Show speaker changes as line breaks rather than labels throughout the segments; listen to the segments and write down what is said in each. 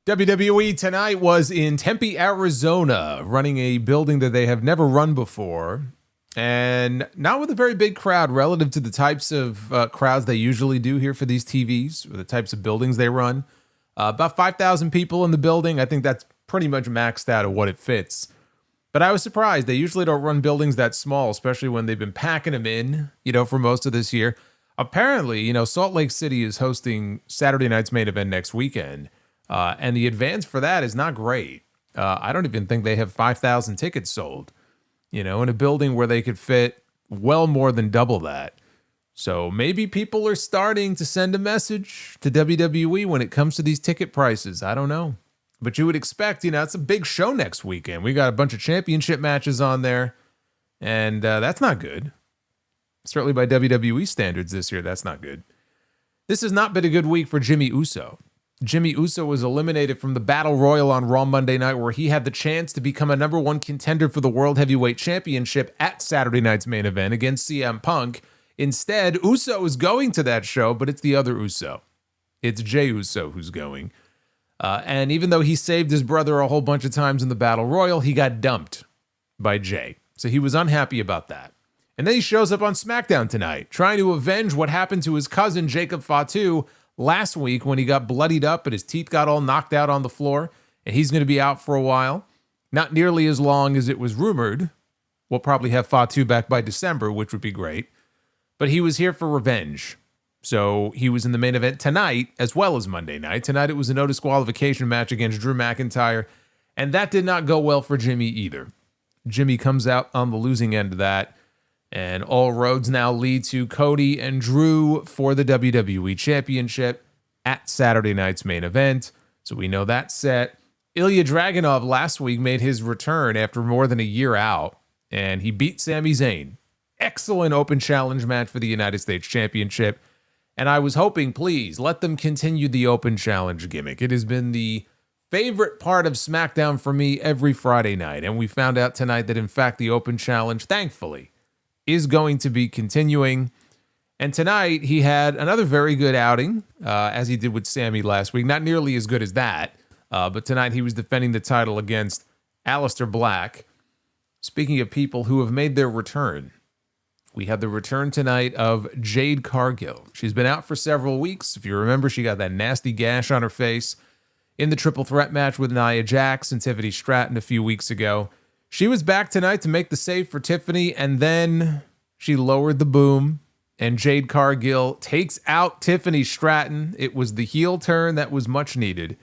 WWE tonight was in Tempe, Arizona, running a building that they have never run before, and not with a very big crowd relative to the types of crowds they usually do here for these TVs, or the types of buildings they run. About 5,000 people in the building. I think that's pretty much maxed out of what it fits. But I was surprised. They usually don't run buildings that small, especially when they've been packing them in, for most of this year. Apparently, Salt Lake City is hosting Saturday night's main event next weekend. And the advance for that is not great. I don't even think they have 5,000 tickets sold, in a building where they could fit well more than double that. So maybe people are starting to send a message to WWE when it comes to these ticket prices. I don't know. But you would expect, it's a big show next weekend. We got a bunch of championship matches on there. And that's not good. Certainly by WWE standards this year, that's not good. This has not been a good week for Jimmy Uso. Jimmy Uso was eliminated from the Battle Royal on Raw Monday night, where he had the chance to become a number one contender for the World Heavyweight Championship at Saturday night's main event against CM Punk. Instead, Uso is going to that show, but it's the other Uso. It's Jey Uso who's going. And even though he saved his brother a whole bunch of times in the Battle Royal, he got dumped by Jey. So he was unhappy about that. And then he shows up on SmackDown tonight, trying to avenge what happened to his cousin Jacob Fatu last week when he got bloodied up and his teeth got all knocked out on the floor. And he's going to be out for a while. Not nearly as long as it was rumored. We'll probably have Fatu back by December, which would be great. But he was here for revenge. So he was in the main event tonight as well as Monday night. Tonight it was a no disqualification match against Drew McIntyre. And that did not go well for Jimmy either. Jimmy comes out on the losing end of that. And all roads now lead to Cody and Drew for the WWE Championship at Saturday night's main event. So we know that's set. Ilja Dragunov last week made his return after more than a year out, and he beat Sami Zayn. Excellent open challenge match for the United States Championship. And I was hoping, please, let them continue the open challenge gimmick. It has been the favorite part of SmackDown for me every Friday night. And we found out tonight that, in fact, the open challenge, thankfully, is going to be continuing. And tonight, he had another very good outing, as he did with Sami last week. Not nearly as good as that, but tonight he was defending the title against Aleister Black. Speaking of people who have made their return, we had the return tonight of Jade Cargill. She's been out for several weeks. If you remember, she got that nasty gash on her face in the triple threat match with Nia Jax and Tiffany Stratton a few weeks ago. She was back tonight to make the save for Tiffany, and then she lowered the boom, and Jade Cargill takes out Tiffany Stratton. It was the heel turn that was much needed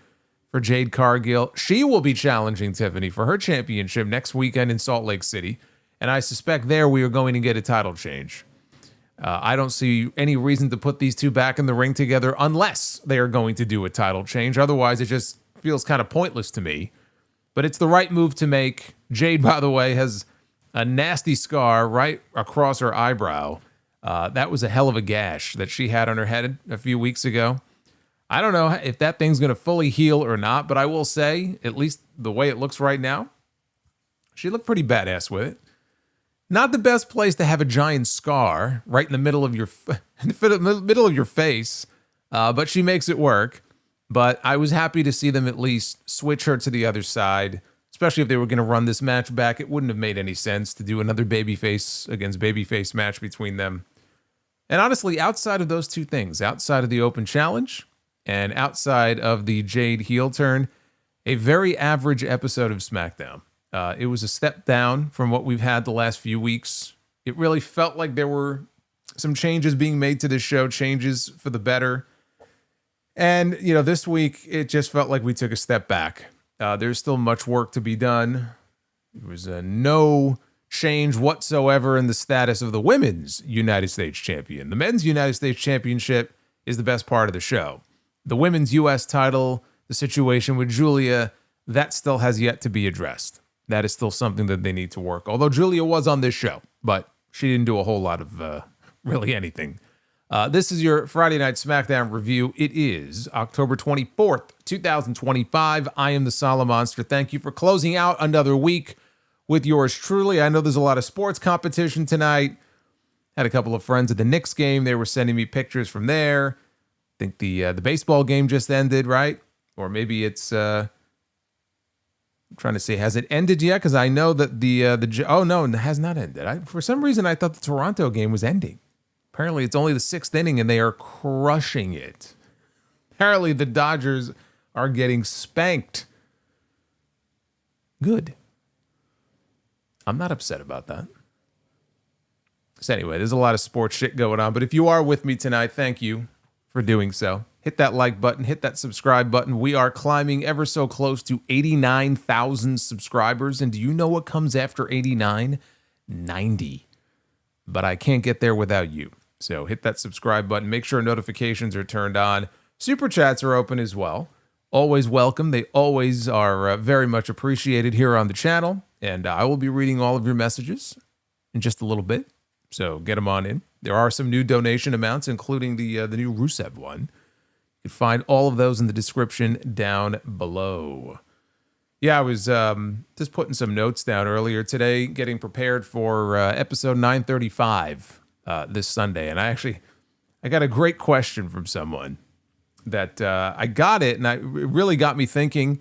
for Jade Cargill. She will be challenging Tiffany for her championship next weekend in Salt Lake City, and I suspect there we are going to get a title change. I don't see any reason to put these two back in the ring together unless they are going to do a title change. Otherwise, it just feels kind of pointless to me. But it's the right move to make. Jade, by the way, has a nasty scar right across her eyebrow. That was a hell of a gash that she had on her head a few weeks ago. I don't know if that thing's going to fully heal or not, but I will say, at least the way it looks right now, she looked pretty badass with it. Not the best place to have a giant scar right in the middle of your face, but she makes it work. But I was happy to see them at least switch her to the other side, especially if they were going to run this match back. It wouldn't have made any sense to do another babyface against babyface match between them. And honestly, outside of those two things, outside of the open challenge and outside of the Jade heel turn, a very average episode of SmackDown. It was a step down from what we've had the last few weeks. It really felt like there were some changes being made to this show, changes for the better. And, this week, it just felt like we took a step back. There's still much work to be done. There was no change whatsoever in the status of the women's United States champion. The men's United States championship is the best part of the show. The women's U.S. title, the situation with Julia, that still has yet to be addressed. That is still something that they need to work. Although Julia was on this show, but she didn't do a whole lot of really anything. This is your Friday Night SmackDown review. It is October 24th, 2025. I am the Solomonster. Thank you for closing out another week with yours truly. I know there's a lot of sports competition tonight. Had a couple of friends at the Knicks game. They were sending me pictures from there. I think the baseball game just ended, right? Or maybe it's I'm trying to say, has it ended yet? Because I know that oh no, it has not ended. For some reason I thought the Toronto game was ending. Apparently it's only the 6th inning and they are crushing it. Apparently the Dodgers are getting spanked. Good. I'm not upset about that. So anyway, there's a lot of sports shit going on, but if you are with me tonight, thank you for doing so. Hit that like button, hit that subscribe button. We are climbing ever so close to 89,000 subscribers, and do you know what comes after 89? 90. But I can't get there without you. So hit that subscribe button, make sure notifications are turned on. Super chats are open as well. Always welcome. They always are very much appreciated here on the channel, and I will be reading all of your messages in just a little bit. So get them on in. There are some new donation amounts, including the new RUSEV one. You can find all of those in the description down below. Yeah, I was just putting some notes down earlier today, getting prepared for episode 935 this Sunday. And I got a great question from someone that I got it, and it really got me thinking.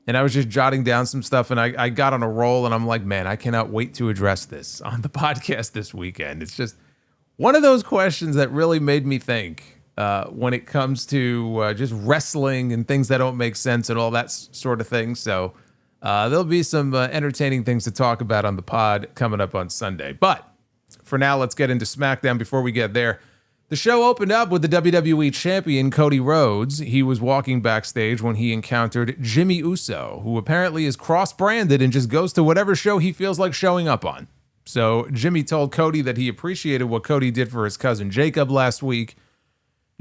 And I was just jotting down some stuff, and I got on a roll, and I'm like, man, I cannot wait to address this on the podcast this weekend. It's just one of those questions that really made me think when it comes to just wrestling and things that don't make sense and all that sort of thing. So there'll be some entertaining things to talk about on the pod coming up on Sunday. But for now, let's get into SmackDown. Before we get there, the show opened up with the WWE Champion, Cody Rhodes. He was walking backstage when he encountered Jimmy Uso, who apparently is cross-branded and just goes to whatever show he feels like showing up on. So Jimmy told Cody that he appreciated what Cody did for his cousin Jacob last week.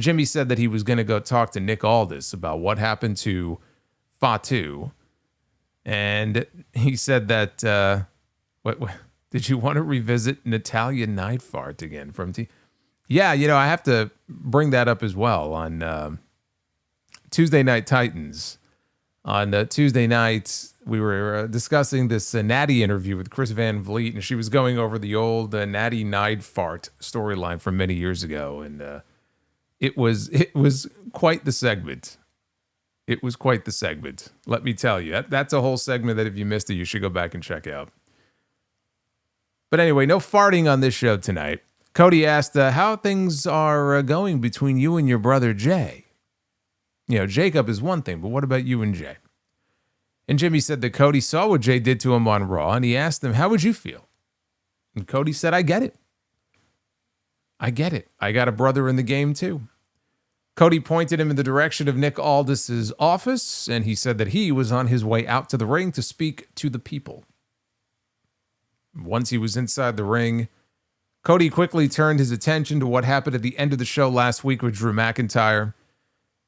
Jimmy said that he was going to go talk to Nick Aldis about what happened to Fatu. And he said that, what did you want to revisit Natalia Neidhart again from Yeah, I have to bring that up as well on Tuesday Night Titans. On Tuesday night, we were discussing this Natty interview with Chris Van Vliet, and she was going over the old Natty Neidhart storyline from many years ago, and it was quite the segment. It was quite the segment, let me tell you. That's a whole segment that if you missed it, you should go back and check out. But anyway, no farting on this show tonight. Cody asked how things are going between you and your brother Jay. Jacob is one thing, but what about you and Jay? And Jimmy said that Cody saw what Jay did to him on Raw, and he asked him, how would you feel? And Cody said, I get it. I get it. I got a brother in the game too. Cody pointed him in the direction of Nick Aldis's office, and he said that he was on his way out to the ring to speak to the people. Once he was inside the ring, Cody quickly turned his attention to what happened at the end of the show last week with Drew McIntyre.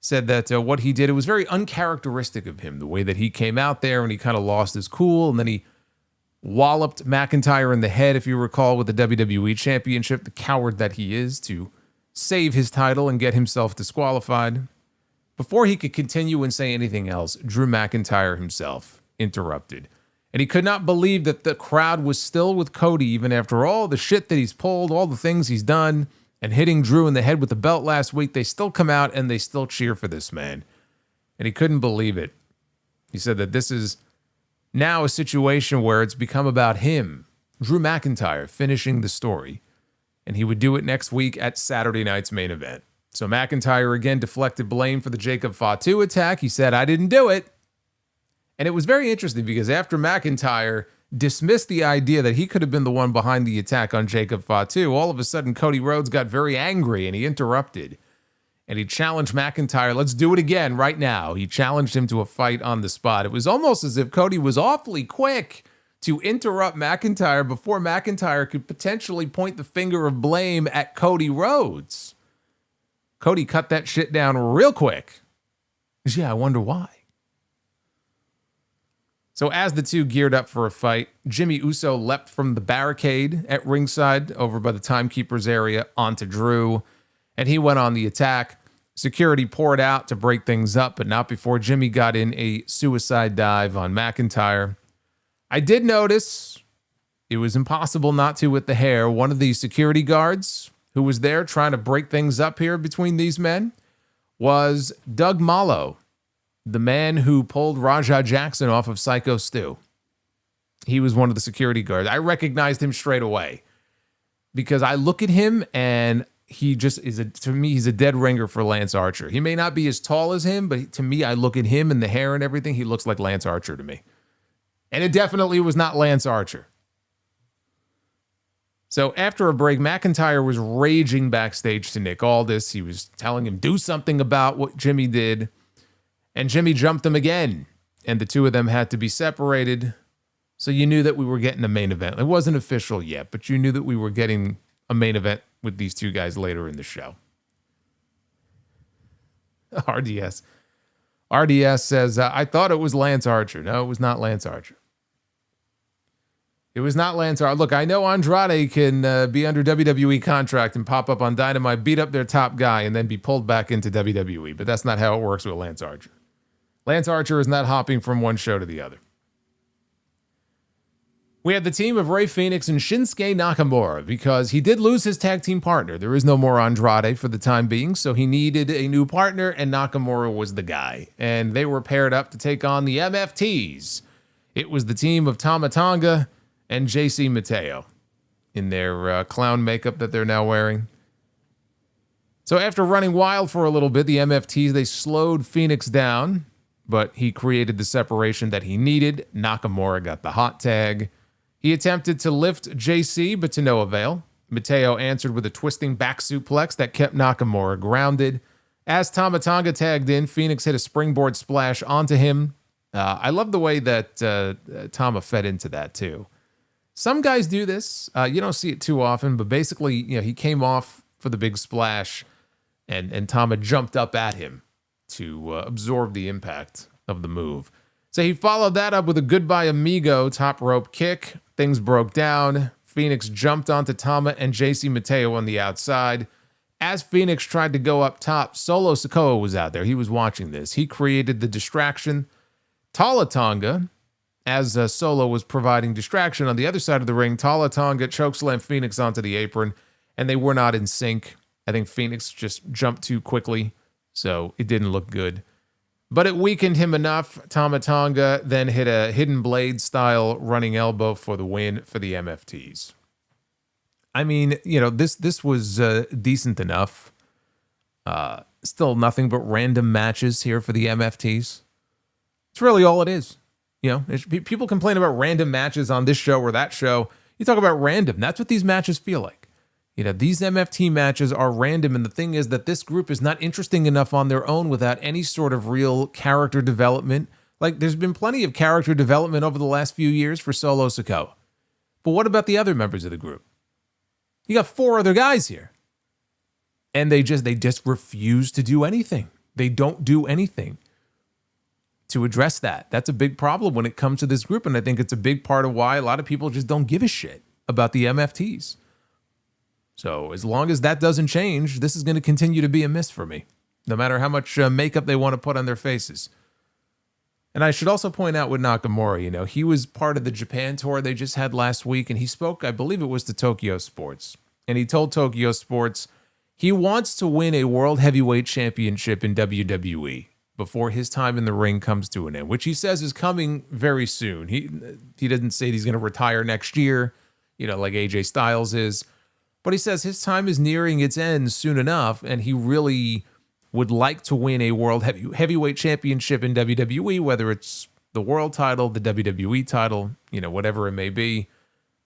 Said that what he did, it was very uncharacteristic of him, the way that he came out there and he kind of lost his cool, and then he walloped McIntyre in the head, if you recall, with the WWE Championship, the coward that he is, to save his title and get himself disqualified. Before he could continue and say anything else, Drew McIntyre himself interrupted. And he could not believe that the crowd was still with Cody, even after all the shit that he's pulled, all the things he's done, and hitting Drew in the head with the belt last week. They still come out and they still cheer for this man. And he couldn't believe it. He said that this is now a situation where it's become about him, Drew McIntyre, finishing the story. And he would do it next week at Saturday night's main event. So McIntyre again deflected blame for the Jacob Fatu attack. He said, I didn't do it. And it was very interesting because after McIntyre dismissed the idea that he could have been the one behind the attack on Jacob Fatu, all of a sudden Cody Rhodes got very angry and he interrupted. And he challenged McIntyre, let's do it again right now. He challenged him to a fight on the spot. It was almost as if Cody was awfully quick to interrupt McIntyre before McIntyre could potentially point the finger of blame at Cody Rhodes. Cody cut that shit down real quick. Yeah, I wonder why. So as the two geared up for a fight, Jimmy Uso leapt from the barricade at ringside over by the timekeeper's area onto Drew, and he went on the attack. Security poured out to break things up, but not before Jimmy got in a suicide dive on McIntyre. I did notice, it was impossible not to with the hair, one of the security guards who was there trying to break things up here between these men was Doug Mallow. The man who pulled Rajah Jackson off of Psycho Stu. He was one of the security guards. I recognized him straight away because I look at him and he just is, to me, he's a dead ringer for Lance Archer. He may not be as tall as him, but to me, I look at him and the hair and everything, he looks like Lance Archer to me. And it definitely was not Lance Archer. So after a break, McIntyre was raging backstage to Nick Aldis. He was telling him, do something about what Jimmy did. And Jimmy jumped him again. And the two of them had to be separated. So you knew that we were getting a main event. It wasn't official yet, but you knew that we were getting a main event with these two guys later in the show. RDS says, I thought it was Lance Archer. No, it was not Lance Archer. It was not Lance Archer. Look, I know Andrade can be under WWE contract and pop up on Dynamite, beat up their top guy, and then be pulled back into WWE, but that's not how it works with Lance Archer. Lance Archer is not hopping from one show to the other. We had the team of Rey Fenix and Shinsuke Nakamura because he did lose his tag team partner. There is no more Andrade for the time being, so he needed a new partner, and Nakamura was the guy. And they were paired up to take on the MFTs. It was the team of Tama Tonga and JC Mateo in their clown makeup that they're now wearing. So after running wild for a little bit, the MFTs, they slowed Fenix down, but he created the separation that he needed. Nakamura got the hot tag. He attempted to lift JC, but to no avail. Mateo answered with a twisting back suplex that kept Nakamura grounded. As Tama Tonga tagged in, Fenix hit a springboard splash onto him. I love the way that Tama fed into that, too. Some guys do this. You don't see it too often, but basically, he came off for the big splash, and Tama jumped up at him to absorb the impact of the move. So he followed that up with a goodbye amigo top rope kick. Things broke down. Fenix jumped onto Tama and JC Mateo on the outside. As Fenix tried to go up top, Solo Sikoa was out there. He was watching this. He created the distraction. Tala Tonga, as Solo was providing distraction on the other side of the ring, Tala Tonga chokeslammed Fenix onto the apron, and they were not in sync. I think Fenix just jumped too quickly, so it didn't look good. But it weakened him enough. Tama Tonga then hit a hidden blade style running elbow for the win for the MFTs. I mean, this was decent enough. Still nothing but random matches here for the MFTs. It's really all it is. People complain about random matches on this show or that show. You talk about random. That's what these matches feel like. These MFT matches are random, and the thing is that this group is not interesting enough on their own without any sort of real character development. Like, there's been plenty of character development over the last few years for Solo Sikoa. But what about the other members of the group? You got 4 other guys here. And they just refuse to do anything. They don't do anything to address that. That's a big problem when it comes to this group, and I think it's a big part of why a lot of people just don't give a shit about the MFTs. So as long as that doesn't change, this is going to continue to be a miss for me, no matter how much makeup they want to put on their faces. And I should also point out with Nakamura, he was part of the Japan tour they just had last week, and he spoke, I believe it was to Tokyo Sports. And he told Tokyo Sports he wants to win a World Heavyweight Championship in WWE before his time in the ring comes to an end, which he says is coming very soon. He didn't say he's going to retire next year, like AJ Styles is. But he says his time is nearing its end soon enough, and he really would like to win a World Heavyweight Championship in WWE, whether it's the world title, the WWE title, whatever it may be.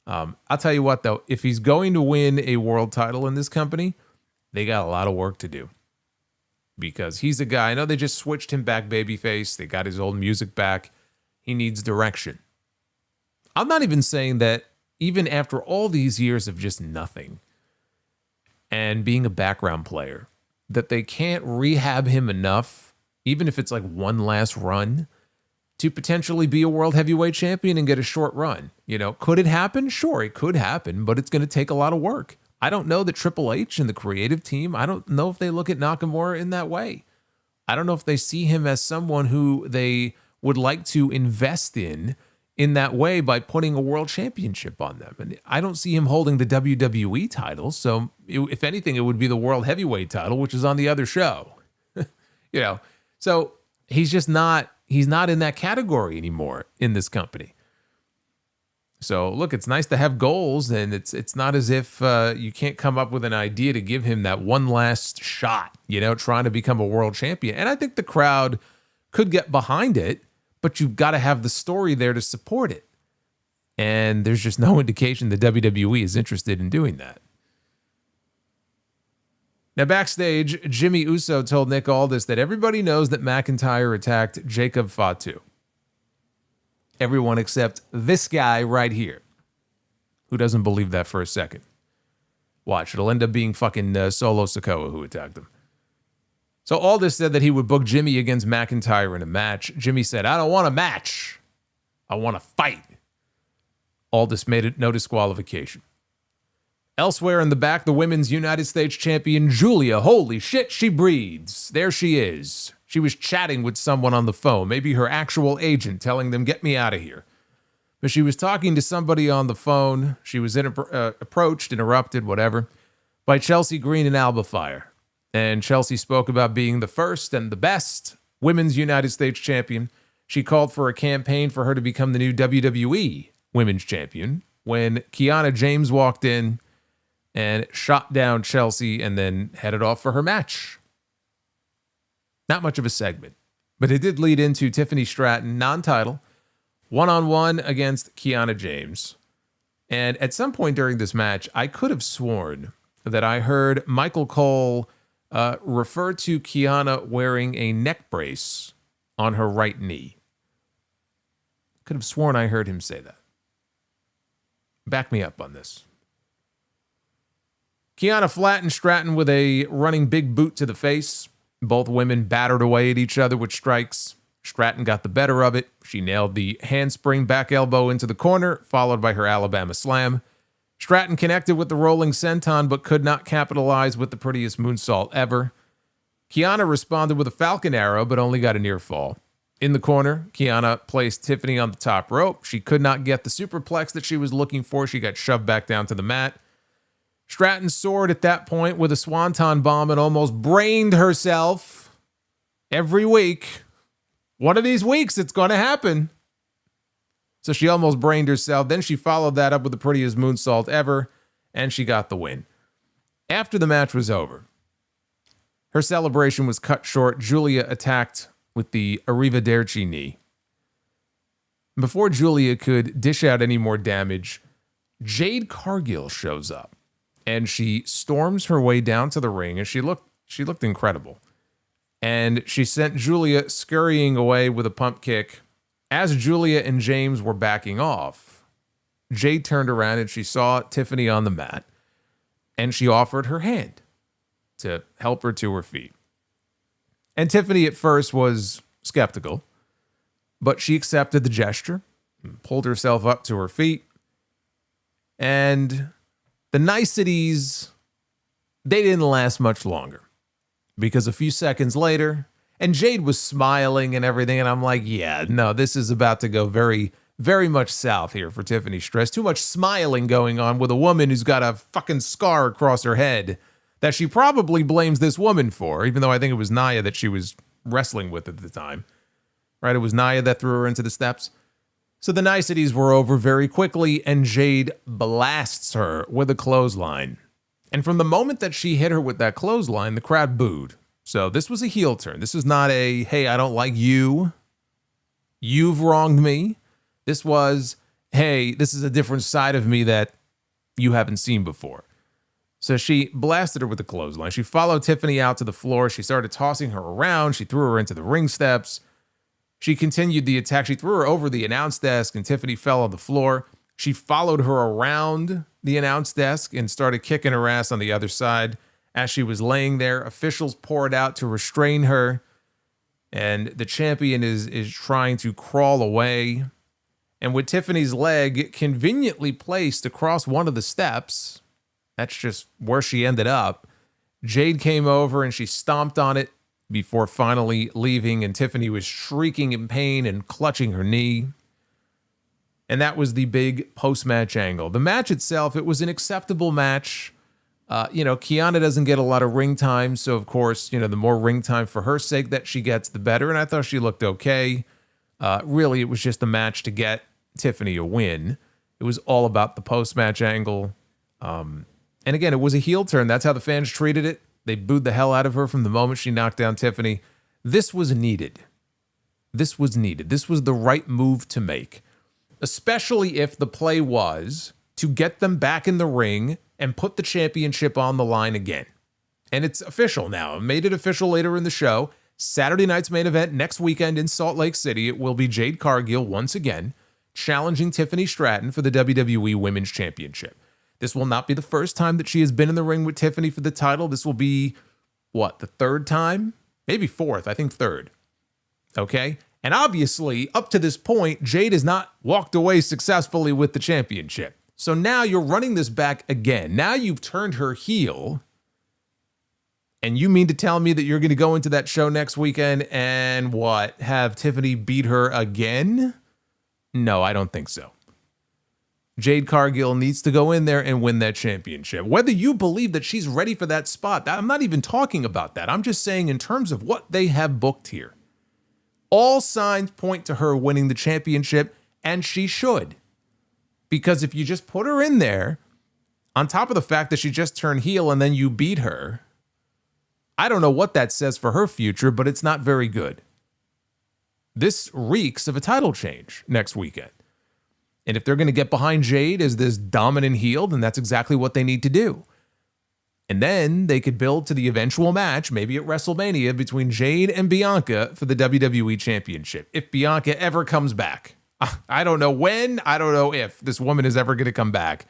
I'll tell you what, though, if he's going to win a world title in this company, they got a lot of work to do. Because he's a guy, I know they just switched him back babyface. They got his old music back. He needs direction. I'm not even saying that even after all these years of just nothing and being a background player, that they can't rehab him enough, even if it's like one last run, to potentially be a world heavyweight champion and get a short run. Could it happen? Sure, it could happen, but it's going to take a lot of work. I don't know that Triple H and the creative team, I don't know if they look at Nakamura in that way. I don't know if they see him as someone who they would like to invest in that way by putting a world championship on them. And I don't see him holding the WWE title. So if anything, it would be the world heavyweight title, which is on the other show. So he's just not, he's not in that category anymore in this company. So look, it's nice to have goals, and it's not as if you can't come up with an idea to give him that one last shot, you know, trying to become a world champion. And I think the crowd could get behind it, but you've got to have the story there to support it. And there's just no indication that WWE is interested in doing that. Now, backstage, Jimmy Uso told Nick Aldis that everybody knows that McIntyre attacked Jacob Fatu. Everyone except this guy right here, who doesn't believe that for a second. Watch, it'll end up being fucking Solo Sikoa who attacked him. So Aldis said that he would book Jimmy against McIntyre in a match. Jimmy said, I don't want a match. I want to fight. Aldis made it no disqualification. Elsewhere in the back, the women's United States champion, Julia. Holy shit, she breathes. There she is. She was chatting with someone on the phone, maybe her actual agent, telling them, get me out of here. But she was talking to somebody on the phone. She was approached, interrupted, whatever, by Chelsea Green and Alba Fire. And Chelsea spoke about being the first and the best women's United States champion. She called for a campaign for her to become the new WWE women's champion when Kiana James walked in and shot down Chelsea and then headed off for her match. Not much of a segment, but it did lead into Tiffany Stratton, non-title, one-on-one against Kiana James. And at some point during this match, I could have sworn that I heard Michael Cole refer to Kiana wearing a neck brace on her right knee. Could have sworn I heard him say that. Back me up on this. Kiana flattened Stratton with a running big boot to the face. Both women battered away at each other with strikes. Stratton got the better of it. She nailed the handspring back elbow into the corner, followed by her Alabama slam. Stratton connected with the rolling senton, but could not capitalize with the prettiest moonsault ever. Kiana responded with a Falcon Arrow, but only got a near fall. In the corner, Kiana placed Tiffany on the top rope. She could not get the superplex that she was looking for. She got shoved back down to the mat. Stratton soared at that point with a swanton bomb and almost brained herself. Every week, one of these weeks, it's going to happen. So she almost brained herself. Then she followed that up with the prettiest moonsault ever, and she got the win. After the match was over, her celebration was cut short. Julia attacked with the Arrivederci knee. Before Julia could dish out any more damage, Jade Cargill shows up. And she storms her way down to the ring, and she looked incredible. And she sent Julia scurrying away with a pump kick. As Julia and James were backing off, Jade turned around and she saw Tiffany on the mat, and she offered her hand to help her to her feet. And Tiffany at first was skeptical, but she accepted the gesture, pulled herself up to her feet, and the niceties, they didn't last much longer, because a few seconds later, and Jade was smiling and everything, and I'm like, yeah, no, this is about to go very, very much south here for Tiffany Stratton. Too much smiling going on with a woman who's got a fucking scar across her head that she probably blames this woman for, even though I think it was Nia that she was wrestling with at the time. Right? It was Nia that threw her into the steps. So the niceties were over very quickly, and Jade blasts her with a clothesline. And from the moment that she hit her with that clothesline, the crowd booed. So this was a heel turn. This is not a, hey, I don't like you. You've wronged me. This was, hey, this is a different side of me that you haven't seen before. So she blasted her with the clothesline. She followed Tiffany out to the floor. She started tossing her around. She threw her into the ring steps. She continued the attack. She threw her over the announce desk, and Tiffany fell on the floor. She followed her around the announce desk and started kicking her ass on the other side. As she was laying there, officials poured out to restrain her, and the champion is trying to crawl away. And with Tiffany's leg conveniently placed across one of the steps, that's just where she ended up, Jade came over and she stomped on it before finally leaving, and Tiffany was shrieking in pain and clutching her knee. And that was the big post-match angle. The match itself, it was an acceptable match. Kiana doesn't get a lot of ring time, so of course, the more ring time for her sake that she gets, the better. And I thought she looked okay. Really, it was just a match to get Tiffany a win. It was all about the post-match angle. And again, it was a heel turn. That's how the fans treated it. They booed the hell out of her from the moment she knocked down Tiffany. This was needed. This was needed. This was the right move to make, especially if the play was to get them back in the ring and put the championship on the line again. And it's official now. I made it official later in the show. Saturday night's main event next weekend in Salt Lake City. It will be Jade Cargill once again challenging Tiffany Stratton for the WWE Women's Championship. This will not be the first time that she has been in the ring with Tiffany for the title. This will be, the third time? Maybe fourth. I think third. Okay? And obviously, up to this point, Jade has not walked away successfully with the championship. So now you're running this back again. Now you've turned her heel. And you mean to tell me that you're going to go into that show next weekend and have Tiffany beat her again? No, I don't think so. Jade Cargill needs to go in there and win that championship. Whether you believe that she's ready for that spot, I'm not even talking about that. I'm just saying in terms of what they have booked here. All signs point to her winning the championship, and she should. Because if you just put her in there, on top of the fact that she just turned heel and then you beat her, I don't know what that says for her future, but it's not very good. This reeks of a title change next weekend. And if they're going to get behind Jade as this dominant heel, then that's exactly what they need to do. And then they could build to the eventual match, maybe at WrestleMania, between Jade and Bianca for the WWE Championship. If Bianca ever comes back. I don't know when, I don't know if this woman is ever going to come back.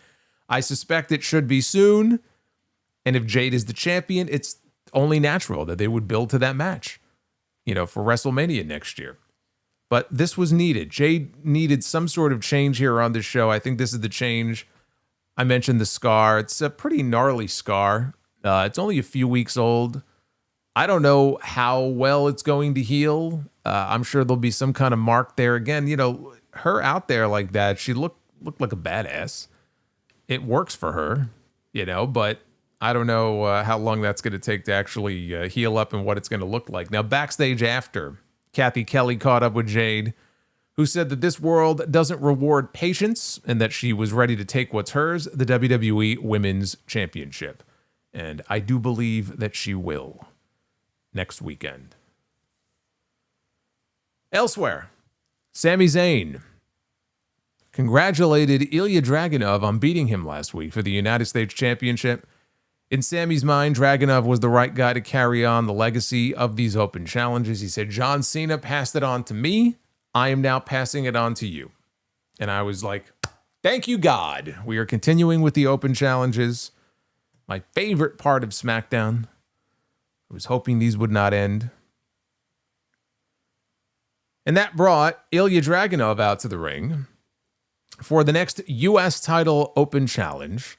I suspect it should be soon. And if Jade is the champion, it's only natural that they would build to that match, for WrestleMania next year. But this was needed. Jade needed some sort of change here on this show. I think this is the change. I mentioned the scar. It's a pretty gnarly scar. It's only a few weeks old. I don't know how well it's going to heal. I'm sure there'll be some kind of mark there. Again, her out there like that, she looked like a badass. It works for her, but I don't know how long that's going to take to actually heal up and what it's going to look like. Now, backstage after, Kathy Kelly caught up with Jade, who said that this world doesn't reward patience and that she was ready to take what's hers, the WWE Women's Championship. And I do believe that she will next weekend. Elsewhere, Sami Zayn congratulated Ilja Dragunov on beating him last week for the United States Championship. In Sami's mind, Dragunov was the right guy to carry on the legacy of these open challenges. He said, John Cena passed it on to me. I am now passing it on to you. And I was like, thank you, God. We are continuing with the open challenges. My favorite part of SmackDown. I was hoping these would not end. And that brought Ilja Dragunov out to the ring for the next U.S. title open challenge.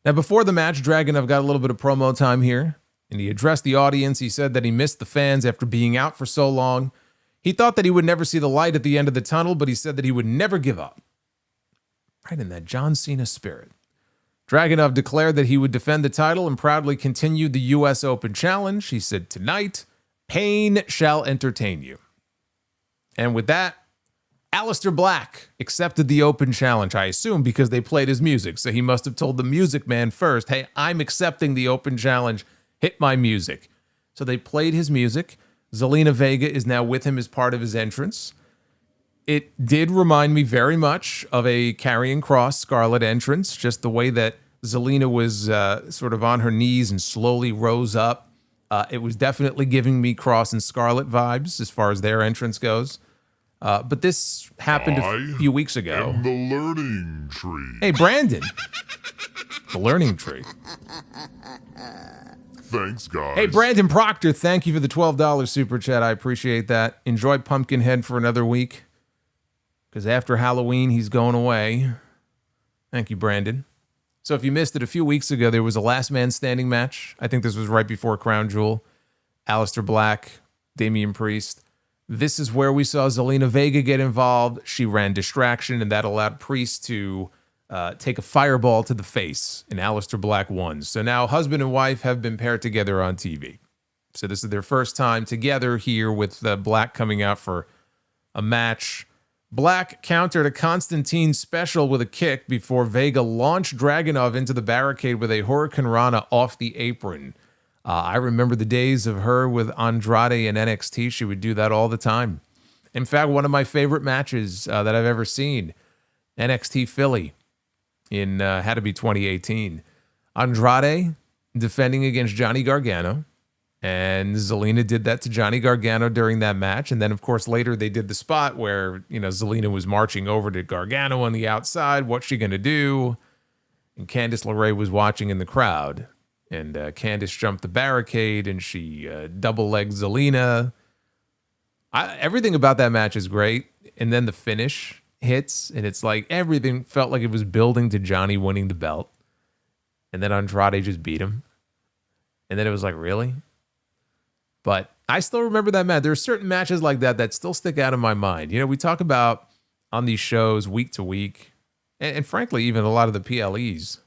Now, before the match, Dragunov got a little bit of promo time here, and he addressed the audience. He said that he missed the fans after being out for so long. He thought that he would never see the light at the end of the tunnel, but he said that he would never give up. Right in that John Cena spirit. Dragunov declared that he would defend the title and proudly continued the U.S. Open Challenge. He said, tonight, pain shall entertain you. And with that, Aleister Black accepted the open challenge, I assume, because they played his music. So he must have told the music man first, hey, I'm accepting the open challenge. Hit my music. So they played his music. Zelina Vega is now with him as part of his entrance. It did remind me very much of a Karrion Kross Scarlet entrance, just the way that Zelina was sort of on her knees and slowly rose up. It was definitely giving me Kross and Scarlet vibes as far as their entrance goes. But this happened a few weeks ago.
And the learning tree.
Hey, Brandon. The learning tree.
Thanks, guys.
Hey, Brandon Proctor, thank you for the $12 super chat. I appreciate that. Enjoy Pumpkinhead for another week. Because after Halloween, he's going away. Thank you, Brandon. So if you missed it, a few weeks ago, there was a last man standing match. I think this was right before Crown Jewel. Aleister Black, Damian Priest. This is where we saw Zelina Vega get involved. She ran distraction, and that allowed Priest to take a fireball to the face, and Aleister Black won. So now husband and wife have been paired together on TV. So this is their first time together here with Black coming out for a match. Black countered a Constantine special with a kick before Vega launched Dragunov into the barricade with a Hurricanrana off the apron. I remember the days of her with Andrade and NXT. She would do that all the time. In fact, one of my favorite matches that I've ever seen, NXT Philly in had to be 2018. Andrade defending against Johnny Gargano. And Zelina did that to Johnny Gargano during that match. And then, of course, later they did the spot where, you know, Zelina was marching over to Gargano on the outside. What's she going to do? And Candice LeRae was watching in the crowd. And Candice jumped the barricade and she double-legged Zelina. Everything about that match is great. And then the finish hits. And it's like everything felt like it was building to Johnny winning the belt. And then Andrade just beat him. And then it was like, really? But I still remember that match. There are certain matches like that that still stick out in my mind. You know, we talk about on these shows week to week, and frankly, even a lot of the PLEs,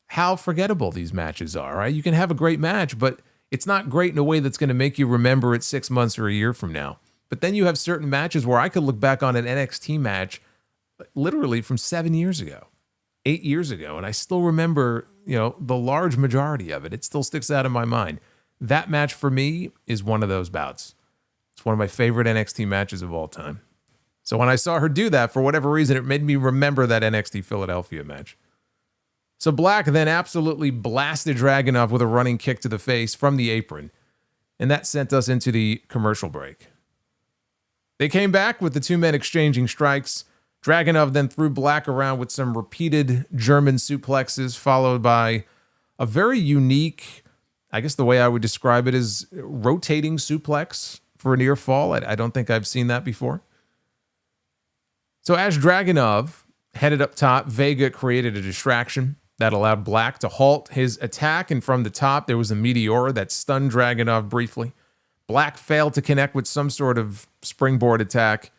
how forgettable these matches are, right? You can have a great match, but it's not great in a way that's going to make you remember it 6 months or a year from now. But then you have certain matches where I could look back on an NXT match literally from 7 years ago, 8 years ago, and I still remember, you know, the large majority of it. It still sticks out in my mind. That match for me is one of those bouts. It's one of my favorite NXT matches of all time. So when I saw her do that, for whatever reason, it made me remember that NXT Philadelphia match. So Black then absolutely blasted Dragunov with a running kick to the face from the apron. And that sent us into the commercial break. They came back with the two men exchanging strikes. Dragunov then threw Black around with some repeated German suplexes, followed by a very unique, I guess the way I would describe it is rotating suplex for a near fall. I don't think I've seen that before. So as Dragunov headed up top, Vega created a distraction that allowed Black to halt his attack. And from the top, there was a Meteora that stunned Dragunov briefly. Black failed to connect with some sort of springboard attack.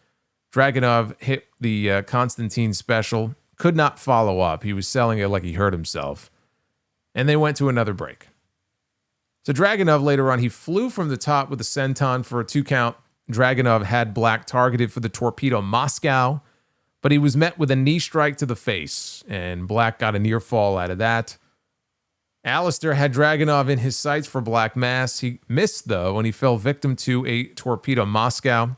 Dragunov hit the Constantine special, could not follow up. He was selling it like he hurt himself. And they went to another break. So Dragunov later on, he flew from the top with a senton for a 2 count. Dragunov had Black targeted for the Torpedo Moscow, but he was met with a knee strike to the face, and Black got a near fall out of that. Aleister had Dragunov in his sights for Black Mass. He missed, though, and he fell victim to a Torpedo Moscow.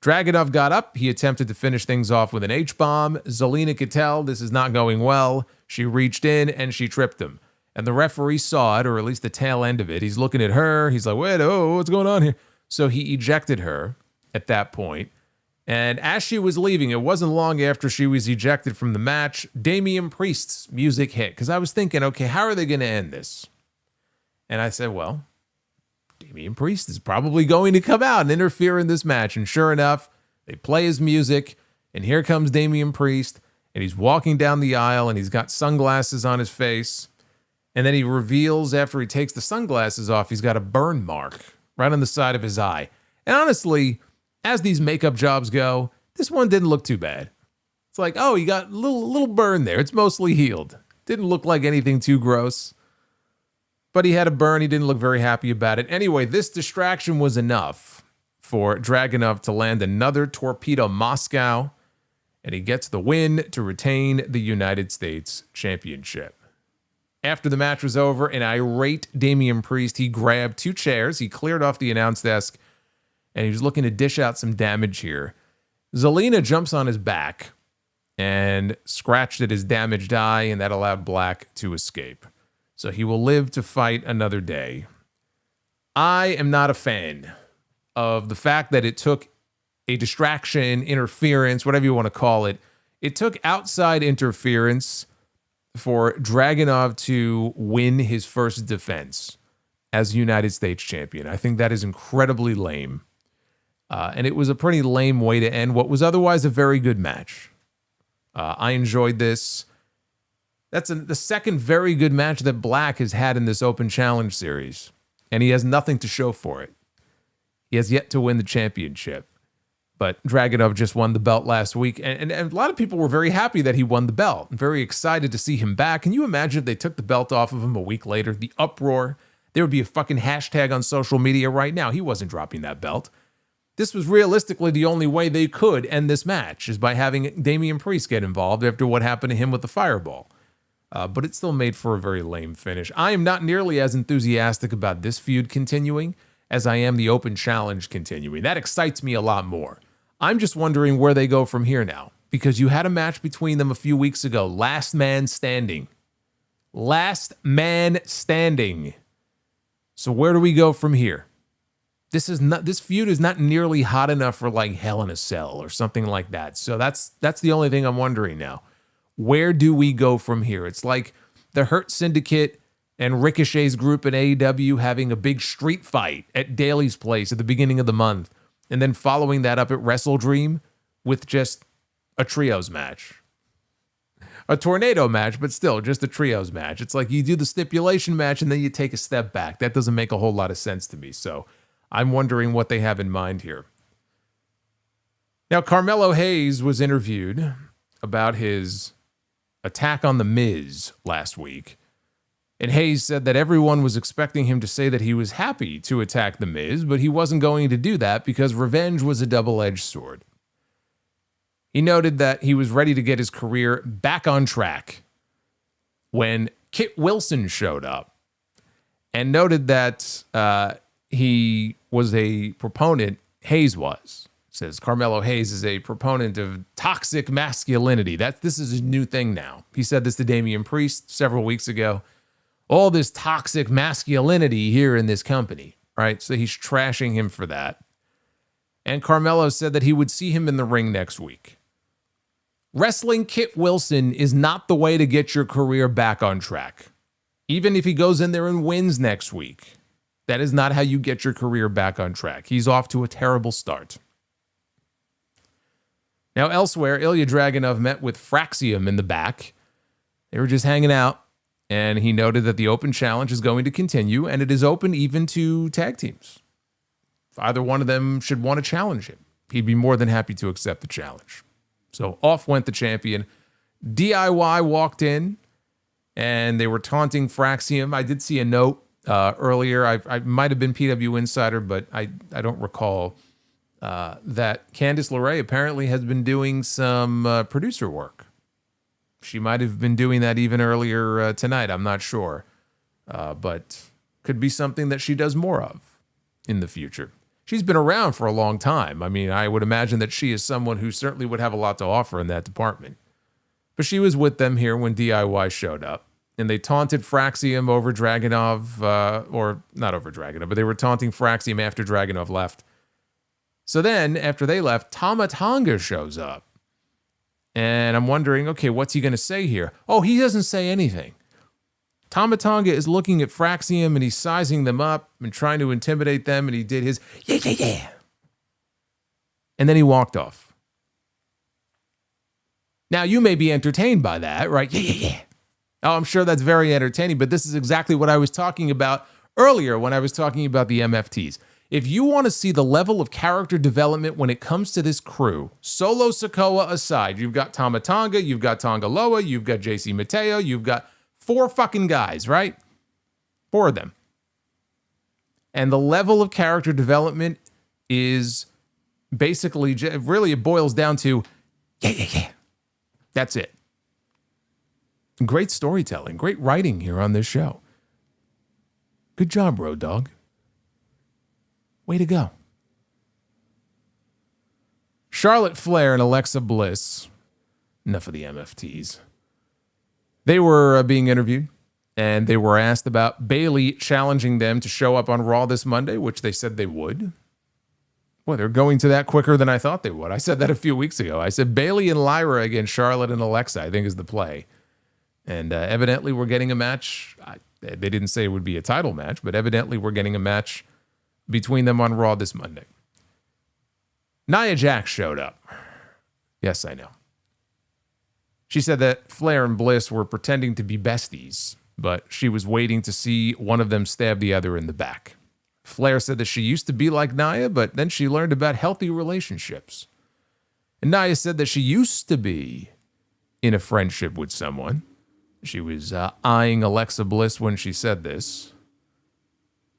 Dragunov got up. He attempted to finish things off with an H-bomb. Zelina could tell this is not going well. She reached in, and she tripped him. And the referee saw it, or at least the tail end of it. He's looking at her. He's like, wait, oh, what's going on here? So he ejected her at that point. And as she was leaving, it wasn't long after she was ejected from the match, Damian Priest's music hit. Because I was thinking, okay, how are they going to end this? And I said, well, Damian Priest is probably going to come out and interfere in this match. And sure enough, they play his music. And here comes Damian Priest. And he's walking down the aisle and he's got sunglasses on his face. And then he reveals after he takes the sunglasses off, he's got a burn mark right on the side of his eye. And honestly, as these makeup jobs go, this one didn't look too bad. It's like, oh, you got a little burn there. It's mostly healed. Didn't look like anything too gross. But he had a burn. He didn't look very happy about it. Anyway, this distraction was enough for Dragunov to land another Torpedo Moscow. And he gets the win to retain the United States Championship. After the match was over, an irate Damian Priest, he grabbed 2 chairs, he cleared off the announce desk, and he was looking to dish out some damage here. Zelina jumps on his back and scratched at his damaged eye, and that allowed Black to escape. So he will live to fight another day. I am not a fan of the fact that it took a distraction, interference, whatever you want to call it. It took outside interference for Dragunov to win his first defense as United States champion. I think that is incredibly lame. And it was a pretty lame way to end what was otherwise a very good match. I enjoyed this. That's the second very good match that Black has had in this Open Challenge series. And he has nothing to show for it. He has yet to win the championship. But Dragunov just won the belt last week, and a lot of people were very happy that he won the belt. Very excited to see him back. Can you imagine if they took the belt off of him a week later? The uproar. There would be a fucking hashtag on social media right now. He wasn't dropping that belt. This was realistically the only way they could end this match, is by having Damian Priest get involved after what happened to him with the fireball. But it still made for a very lame finish. I am not nearly as enthusiastic about this feud continuing as I am the open challenge continuing. That excites me a lot more. I'm just wondering where they go from here now, because you had a match between them a few weeks ago. Last man standing. Last man standing. So where do we go from here? This feud is not nearly hot enough for like Hell in a Cell or something like that. So that's the only thing I'm wondering now. Where do we go from here? It's like the Hurt Syndicate and Ricochet's group in AEW having a big street fight at Daly's place at the beginning of the month, and then following that up at Wrestle Dream with just a trios match. A tornado match, but still just a trios match. It's like you do the stipulation match and then you take a step back. That doesn't make a whole lot of sense to me. So I'm wondering what they have in mind here. Now, Carmelo Hayes was interviewed about his attack on The Miz last week. And Hayes said that everyone was expecting him to say that he was happy to attack The Miz, but he wasn't going to do that because revenge was a double-edged sword. He noted that he was ready to get his career back on track when Kit Wilson showed up, and noted that he was a proponent, Hayes was. Says Carmelo Hayes is a proponent of toxic masculinity. This is a new thing now. He said this to Damian Priest several weeks ago. All this toxic masculinity here in this company, right? So he's trashing him for that. And Carmelo said that he would see him in the ring next week. Wrestling Kit Wilson is not the way to get your career back on track. Even if he goes in there and wins next week, that is not how you get your career back on track. He's off to a terrible start. Now, elsewhere, Ilja Dragunov met with Fraxium in the back. They were just hanging out, and he noted that the open challenge is going to continue, and it is open even to tag teams. If either one of them should want to challenge him, he'd be more than happy to accept the challenge. So off went the champion. DIY walked in, and they were taunting Fraxium. I did see a note earlier. I might have been PW Insider, but I don't recall that Candice LeRae apparently has been doing some producer work. She might have been doing that even earlier tonight. I'm not sure. But could be something that she does more of in the future. She's been around for a long time. I mean, I would imagine that she is someone who certainly would have a lot to offer in that department. But she was with them here when DIY showed up. And they taunted Fraxium over Dragunov, or not over Dragunov, but they were taunting Fraxium after Dragunov left. So then, after they left, Tama Tonga shows up. And I'm wondering, okay, what's he going to say here? Oh, he doesn't say anything. Tama Tonga is looking at Fraxium and he's sizing them up and trying to intimidate them, and he did his yeah. And then he walked off. Now, you may be entertained by that, right? Yeah. Oh, I'm sure that's very entertaining, but this is exactly what I was talking about earlier when I was talking about the MFTs. If you want to see the level of character development when it comes to this crew, Solo Sikoa aside, you've got Tama Tonga, you've got Tonga Loa, you've got JC Mateo, you've got 4 fucking guys, right? 4 of them. And the level of character development is basically, really it boils down to, yeah. That's it. Great storytelling, great writing here on this show. Good job, Road Dogg. Way to go. Charlotte Flair and Alexa Bliss. Enough of the MFTs. They were being interviewed, and they were asked about Bayley challenging them to show up on Raw this Monday, which they said they would. Well, they're going to that quicker than I thought they would. I said that a few weeks ago. I said Bayley and Lyra against Charlotte and Alexa, I think, is the play. And evidently we're getting a match. They didn't say it would be a title match, but evidently we're getting a match between them on Raw this Monday. Nia Jax showed up. Yes, I know. She said that Flair and Bliss were pretending to be besties, but she was waiting to see one of them stab the other in the back. Flair said that she used to be like Nia, but then she learned about healthy relationships. And Nia said that she used to be in a friendship with someone. She was eyeing Alexa Bliss when she said this.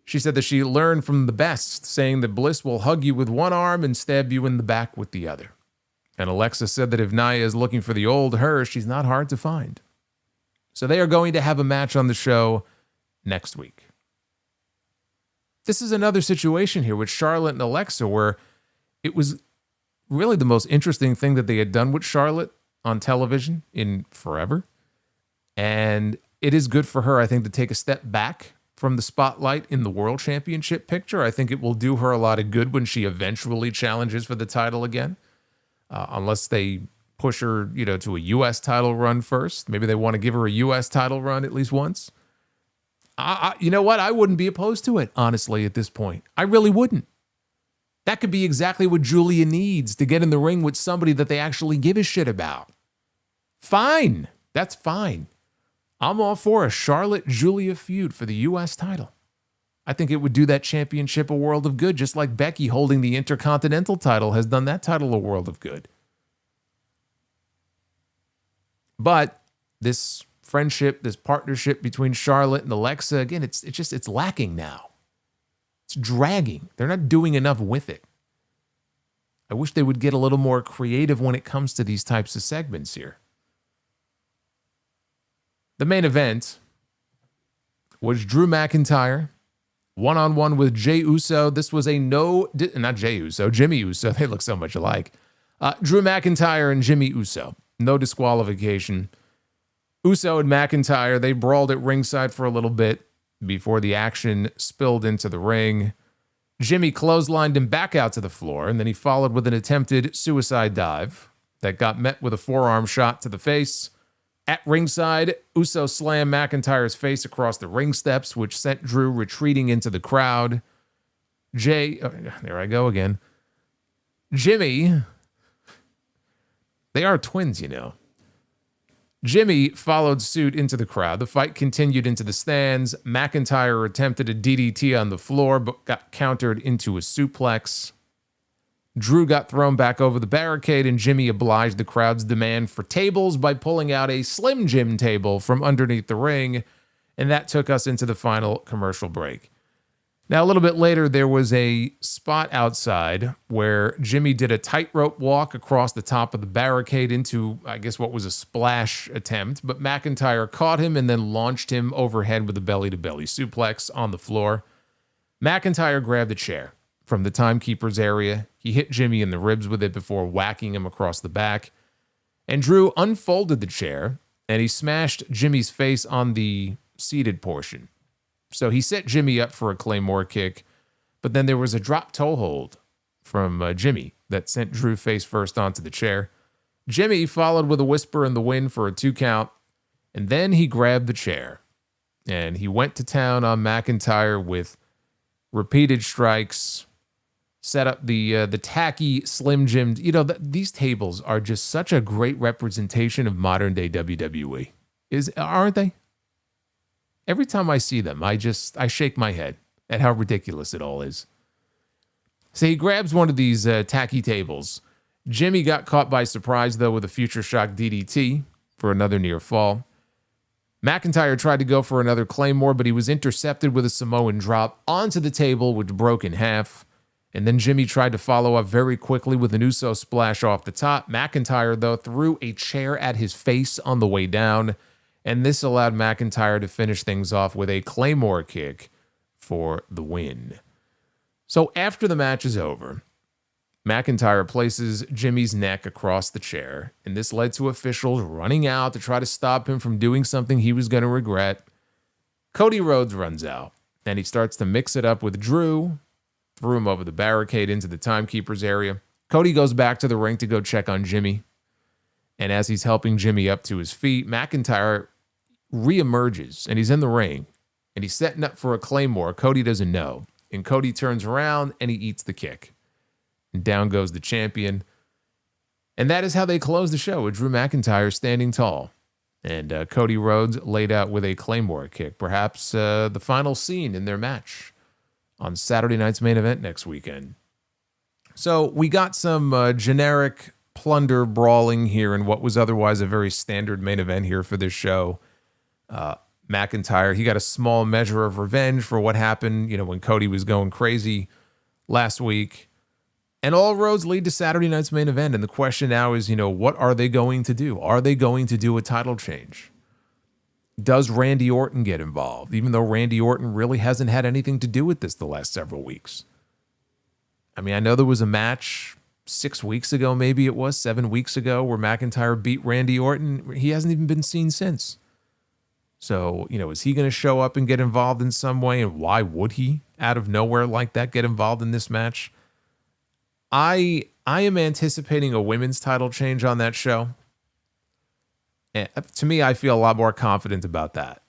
She said that she learned from the best, saying that Bliss will hug you with one arm and stab you in the back with the other. And Alexa said that if Nia is looking for the old her, she's not hard to find. So they are going to have a match on the show next week. This is another situation here with Charlotte and Alexa where it was really the most interesting thing that they had done with Charlotte on television in forever. And it is good for her, I think, to take a step back from the spotlight in the World Championship picture. I think it will do her a lot of good when she eventually challenges for the title again. Unless they push her, to a U.S. title run first. Maybe they want to give her a U.S. title run at least once. You know what? I wouldn't be opposed to it, honestly, at this point. I really wouldn't. That could be exactly what Julia needs to get in the ring with somebody that they actually give a shit about. Fine. That's fine. I'm all for a Charlotte-Julia feud for the U.S. title. I think it would do that championship a world of good, just like Becky holding the Intercontinental title has done that title a world of good. But this friendship, this partnership between Charlotte and Alexa, again, it's lacking now. It's dragging. They're not doing enough with it. I wish they would get a little more creative when it comes to these types of segments here. The main event was Drew McIntyre one-on-one with Jey Uso. This was not Jey Uso, Jimmy Uso. They look so much alike. Drew McIntyre and Jimmy Uso. No disqualification. Uso and McIntyre, they brawled at ringside for a little bit before the action spilled into the ring. Jimmy clotheslined him back out to the floor, and then he followed with an attempted suicide dive that got met with a forearm shot to the face. At ringside, Uso slammed McIntyre's face across the ring steps, which sent Drew retreating into the crowd. There I go again. Jimmy, they are twins, Jimmy followed suit into the crowd. The fight continued into the stands. McIntyre attempted a DDT on the floor, but got countered into a suplex. Drew got thrown back over the barricade, and Jimmy obliged the crowd's demand for tables by pulling out a Slim Jim table from underneath the ring, and that took us into the final commercial break. Now, a little bit later, there was a spot outside where Jimmy did a tightrope walk across the top of the barricade into, I guess, what was a splash attempt, but McIntyre caught him and then launched him overhead with a belly-to-belly suplex on the floor. McIntyre grabbed a chair from the timekeeper's area. He hit Jimmy in the ribs with it before whacking him across the back. And Drew unfolded the chair, and he smashed Jimmy's face on the seated portion. So he set Jimmy up for a Claymore kick, but then there was a drop toe hold from Jimmy that sent Drew face first onto the chair. Jimmy followed with a whisper in the wind for a 2 count, and then he grabbed the chair, and he went to town on McIntyre with repeated strikes, set up the tacky Slim Jim. These tables are just such a great representation of modern day WWE. Aren't they? Every time I see them, I shake my head at how ridiculous it all is. So he grabs one of these tacky tables. Jimmy got caught by surprise, though, with a Future Shock DDT for another near fall. McIntyre tried to go for another Claymore, but he was intercepted with a Samoan drop onto the table, which broke in half. And then Jimmy tried to follow up very quickly with an Uso splash off the top. McIntyre, though, threw a chair at his face on the way down, and this allowed McIntyre to finish things off with a Claymore kick for the win. So after the match is over, McIntyre places Jimmy's neck across the chair, and this led to officials running out to try to stop him from doing something he was going to regret. Cody Rhodes runs out, and he starts to mix it up with Drew, threw him over the barricade into the timekeeper's area. Cody goes back to the ring to go check on Jimmy, and as he's helping Jimmy up to his feet, McIntyre reemerges, and he's in the ring, and he's setting up for a Claymore. Cody doesn't know, and Cody turns around, and he eats the kick. And down goes the champion. And that is how they close the show, with Drew McIntyre standing tall. And Cody Rhodes laid out with a Claymore kick. Perhaps the final scene in their match on Saturday night's main event next weekend. So we got some generic plunder brawling here in what was otherwise a very standard main event here for this show. McIntyre, he got a small measure of revenge for what happened, when Cody was going crazy last week. And all roads lead to Saturday night's main event. And the question now is, what are they going to do? Are they going to do a title change? Does Randy Orton get involved? Even though Randy Orton really hasn't had anything to do with this the last several weeks. I mean, I know there was a match 6 weeks ago, maybe it was 7 weeks ago, where McIntyre beat Randy Orton. He hasn't even been seen since. So, is he going to show up and get involved in some way? And why would he, out of nowhere like that, get involved in this match? I am anticipating a women's title change on that show. And to me, I feel a lot more confident about that.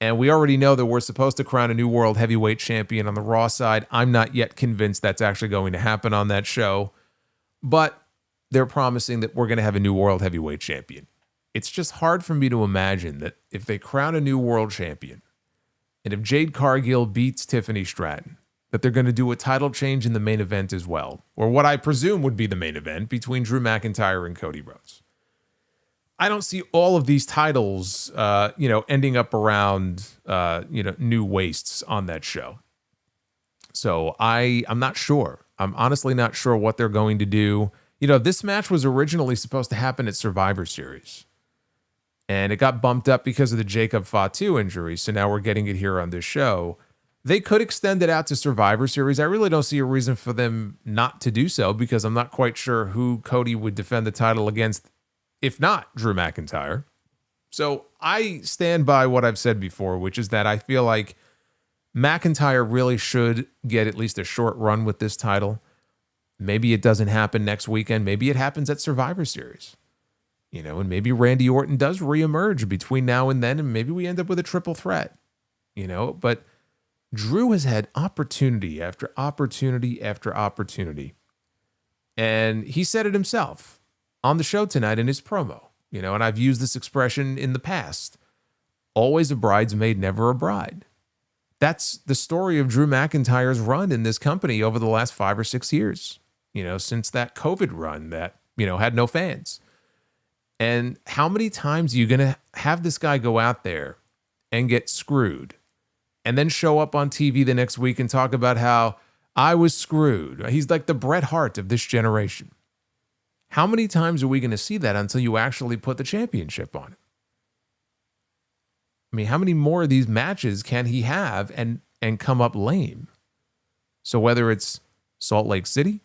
And we already know that we're supposed to crown a new world heavyweight champion on the Raw side. I'm not yet convinced that's actually going to happen on that show. But they're promising that we're going to have a new world heavyweight champion. It's just hard for me to imagine that if they crown a new world champion, and if Jade Cargill beats Tiffany Stratton, that they're going to do a title change in the main event as well. Or what I presume would be the main event between Drew McIntyre and Cody Rhodes. I don't see all of these titles, ending up around, new wastes on that show. So I'm not sure. I'm honestly not sure what they're going to do. This match was originally supposed to happen at Survivor Series. And it got bumped up because of the Jacob Fatu injury. So now we're getting it here on this show. They could extend it out to Survivor Series. I really don't see a reason for them not to do so, because I'm not quite sure who Cody would defend the title against, if not Drew McIntyre. So I stand by what I've said before, which is that I feel like McIntyre really should get at least a short run with this title. Maybe it doesn't happen next weekend. Maybe it happens at Survivor Series. And maybe Randy Orton does reemerge between now and then, and maybe we end up with a triple threat. But Drew has had opportunity after opportunity after opportunity. And he said it himself on the show tonight in his promo. And I've used this expression in the past. Always a bridesmaid, never a bride. That's the story of Drew McIntyre's run in this company over the last 5 or 6 years. Since that COVID run that, had no fans. And how many times are you going to have this guy go out there and get screwed and then show up on TV the next week and talk about how I was screwed? He's like the Bret Hart of this generation. How many times are we going to see that until you actually put the championship on it? I mean, how many more of these matches can he have and come up lame? So whether it's Salt Lake City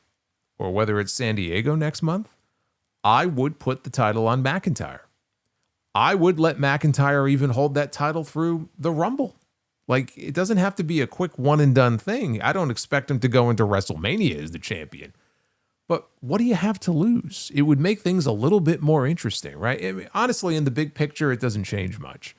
or whether it's San Diego next month, I would put the title on McIntyre. I would let McIntyre even hold that title through the Rumble. Like, it doesn't have to be a quick one and done thing. I don't expect him to go into WrestleMania as the champion. But what do you have to lose? It would make things a little bit more interesting, right? I mean, honestly, in the big picture, it doesn't change much.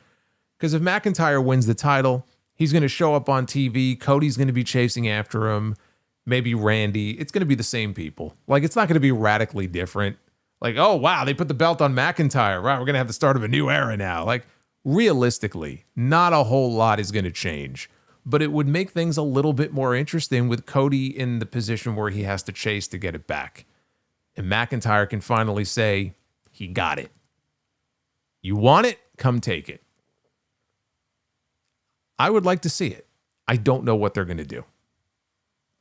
Because if McIntyre wins the title, he's going to show up on TV. Cody's going to be chasing after him. Maybe Randy. It's going to be the same people. Like, it's not going to be radically different. Like, oh, wow, they put the belt on McIntyre. Right, we're going to have the start of a new era now. Like, realistically, not a whole lot is going to change. But it would make things a little bit more interesting with Cody in the position where he has to chase to get it back. And McIntyre can finally say, he got it. You want it? Come take it. I would like to see it. I don't know what they're going to do.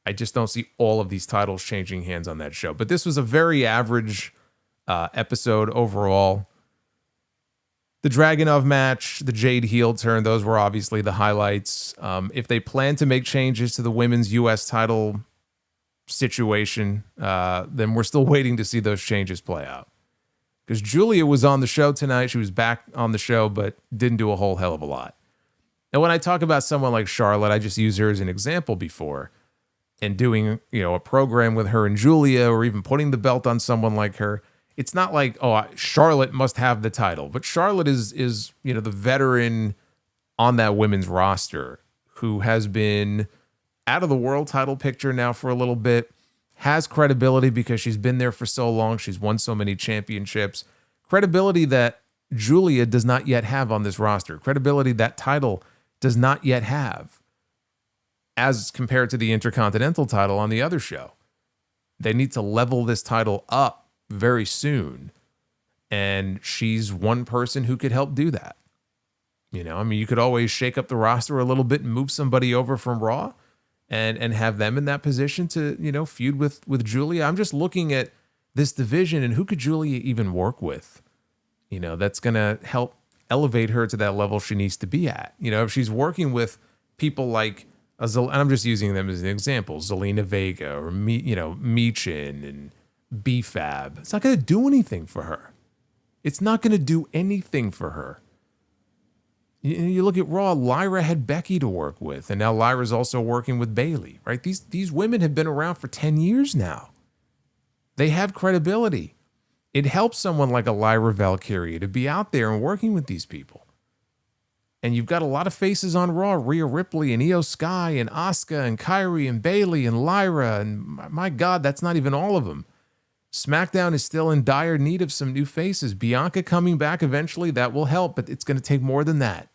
I just don't see all of these titles changing hands on that show. But this was a very average episode overall. The Dragunov match, the Jade heel turn, those were obviously the highlights. If they plan to make changes to the women's U.S. title situation, then we're still waiting to see those changes play out. Because Julia was on the show tonight. She was back on the show, but didn't do a whole hell of a lot. And when I talk about someone like Charlotte, I just use her as an example before. And doing, a program with her and Julia, or even putting the belt on someone like her, it's not like, oh, Charlotte must have the title. But Charlotte is the veteran on that women's roster who has been out of the world title picture now for a little bit, has credibility because she's been there for so long. She's won so many championships. Credibility that Julia does not yet have on this roster. Credibility that title does not yet have, as compared to the Intercontinental title on the other show. They need to level this title up very soon. And she's one person who could help do that. You know, I mean, you could always shake up the roster a little bit and move somebody over from Raw and have them in that position to, you know, feud with Julia. I'm just looking at this division and who could Julia even work with? You know, that's going to help elevate her to that level she needs to be at. You know, if she's working with people like, and I'm just using them as an example, Zelina Vega or, Michin and B-Fab, it's not going to do anything for her. It's not going to do anything for her. You look at Raw, Lyra had Becky to work with, and now Lyra's also working with Bayley, right? These women have been around for 10 years now. They have credibility. It helps someone like a Lyra Valkyria to be out there and working with these people. And you've got a lot of faces on Raw, Rhea Ripley and Io Sky and Asuka and Kairi and Bayley and Lyra, and my God, that's not even all of them. SmackDown is still in dire need of some new faces. Bianca coming back eventually, that will help, but it's going to take more than that.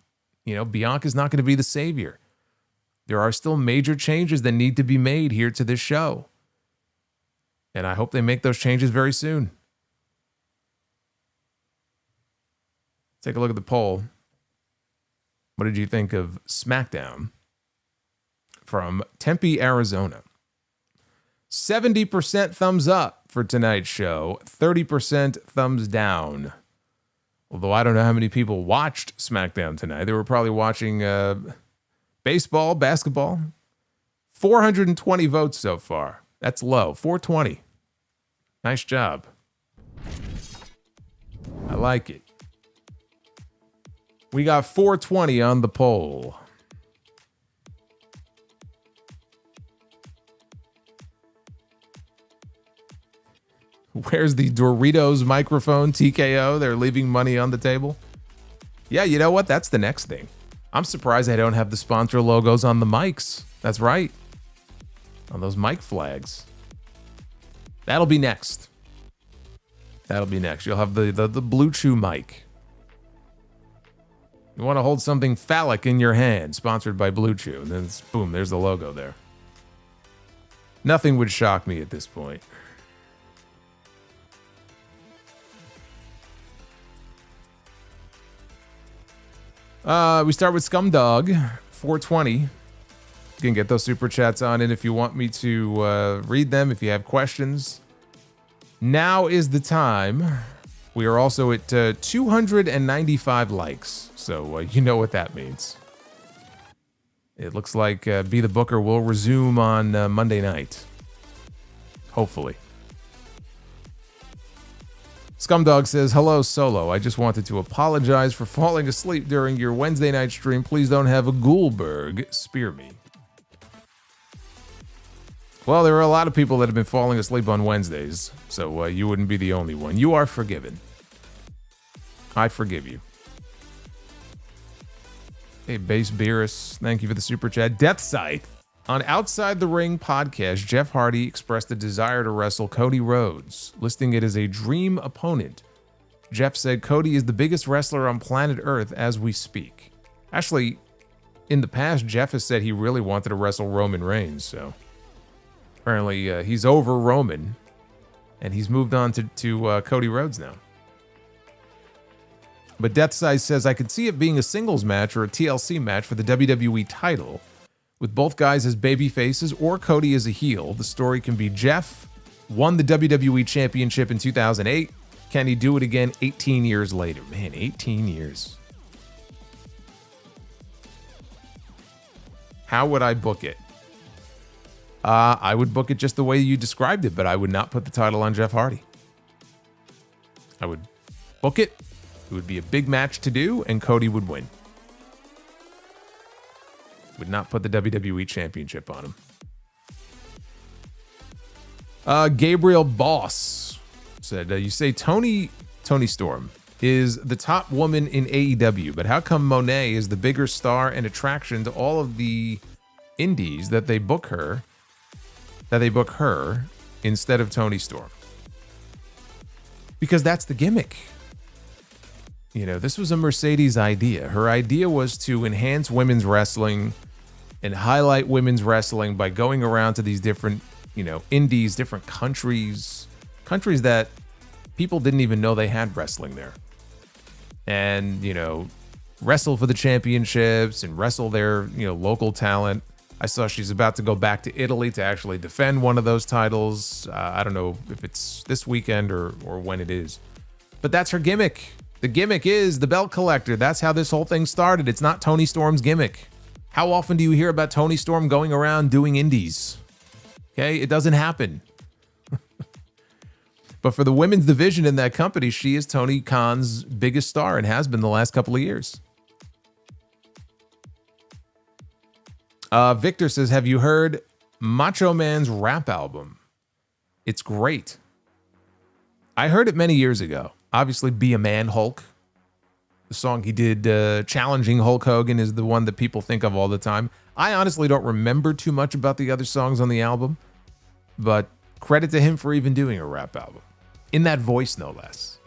You know, Bianca's not going to be the savior. There are still major changes that need to be made here to this show. And I hope they make those changes very soon. Take a look at the poll. What did you think of SmackDown from Tempe, Arizona? 70% thumbs up for tonight's show, 30% thumbs down. Although I don't know how many people watched SmackDown tonight. They were probably watching baseball, basketball. 420 votes so far. That's low. 420. Nice job. I like it. We got 420 on the poll. Where's the Doritos microphone, TKO? They're leaving money on the table. Yeah, you know what? That's the next thing. I'm surprised I don't have the sponsor logos on the mics. That's right. On those mic flags. That'll be next. That'll be next. You'll have the Blue Chew mic. You want to hold something phallic in your hand, sponsored by Blue Chew, and then boom, there's the logo there. Nothing would shock me at this point. We start with Scumdog, 420. You can get those super chats on in if you want me to read them, if you have questions. Now is the time. We are also at 295 likes, so you know what that means. It looks like Be the Booker will resume on Monday night. Hopefully. Scumdog says, hello, Solo. I just wanted to apologize for falling asleep during your Wednesday night stream. Please don't have a Goldberg spear me. Well, there are a lot of people that have been falling asleep on Wednesdays, so you wouldn't be the only one. You are forgiven. I forgive you. Hey, Base Beerus, thank you for the super chat. Death Scythe. On Outside the Ring podcast, Jeff Hardy expressed a desire to wrestle Cody Rhodes, listing it as a dream opponent. Jeff said Cody is the biggest wrestler on planet Earth as we speak. Actually, in the past, Jeff has said he really wanted to wrestle Roman Reigns, so apparently he's over Roman, and he's moved on to Cody Rhodes now. But Death Size says, I could see it being a singles match or a TLC match for the WWE title, with both guys as baby faces or Cody as a heel. The story can be Jeff won the WWE Championship in 2008. Can he do it again 18 years later? Man, 18 years. How would I book it? I would book it just the way you described it, but I would not put the title on Jeff Hardy. I would book it. It would be a big match to do, and Cody would win. Would not put the WWE Championship on him. Gabriel Boss said, you say Tony Storm is the top woman in AEW, but how come Monet is the bigger star and attraction to all of the indies that they book her instead of Tony Storm? Because that's the gimmick. You know, this was a Mercedes idea. Her idea was to enhance women's wrestling and highlight women's wrestling by going around to these different, indies, different countries that People didn't even know they had wrestling there. And, you know, wrestle for the championships and wrestle their, you know, local talent. I saw she's about to go back to Italy to actually defend one of those titles. I don't know if it's this weekend or when it is. But that's her gimmick. The gimmick is the belt collector. That's how this whole thing started. It's not Toni Storm's gimmick. How often do you hear about Toni Storm going around doing indies? Okay, it doesn't happen. But for the women's division in that company, she is Tony Khan's biggest star and has been the last couple of years. Victor says, have you heard Macho Man's rap album? It's great. I heard it many years ago. Obviously, Be a Man, Hulk. The song he did challenging Hulk Hogan is the one that people think of all the time. I honestly don't remember too much about the other songs on the album, but credit to him for even doing a rap album. In that voice, no less.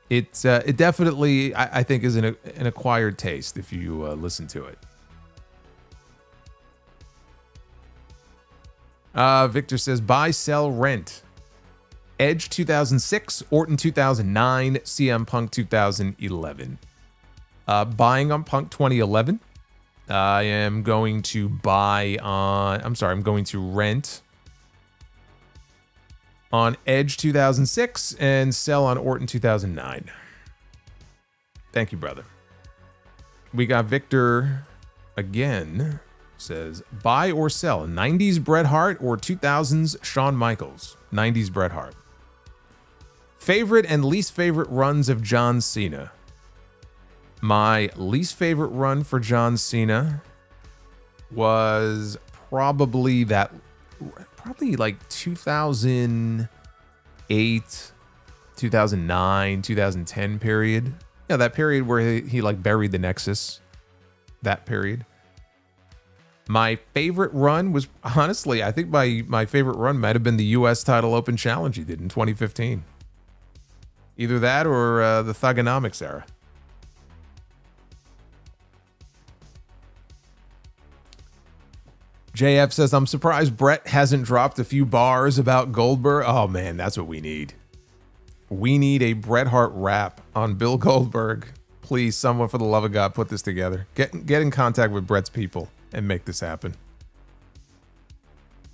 It definitely, I think, is an acquired taste if you listen to it. Victor says, buy, sell, rent. Edge 2006, Orton 2009, CM Punk 2011. Buying on Punk 2011. I am going to buy on, I'm going to rent on Edge 2006 and sell on Orton 2009. Thank you, brother. We got Victor again. Says, buy or sell 90s Bret Hart or 2000s Shawn Michaels. 90s Bret Hart. Favorite and least favorite runs of John Cena. My least favorite run for John Cena was probably like 2008, 2009, 2010 period. Yeah, that period where he like buried the Nexus. That period. My favorite run was, honestly, I think my favorite run might have been the U.S. title open challenge he did in 2015. Either that or the Thugonomics era. JF says, I'm surprised Bret hasn't dropped a few bars about Goldberg. Oh, man, that's what we need. We need a Bret Hart rap on Bill Goldberg. Please, someone for the love of God, put this together. Get in contact with Bret's people and make this happen.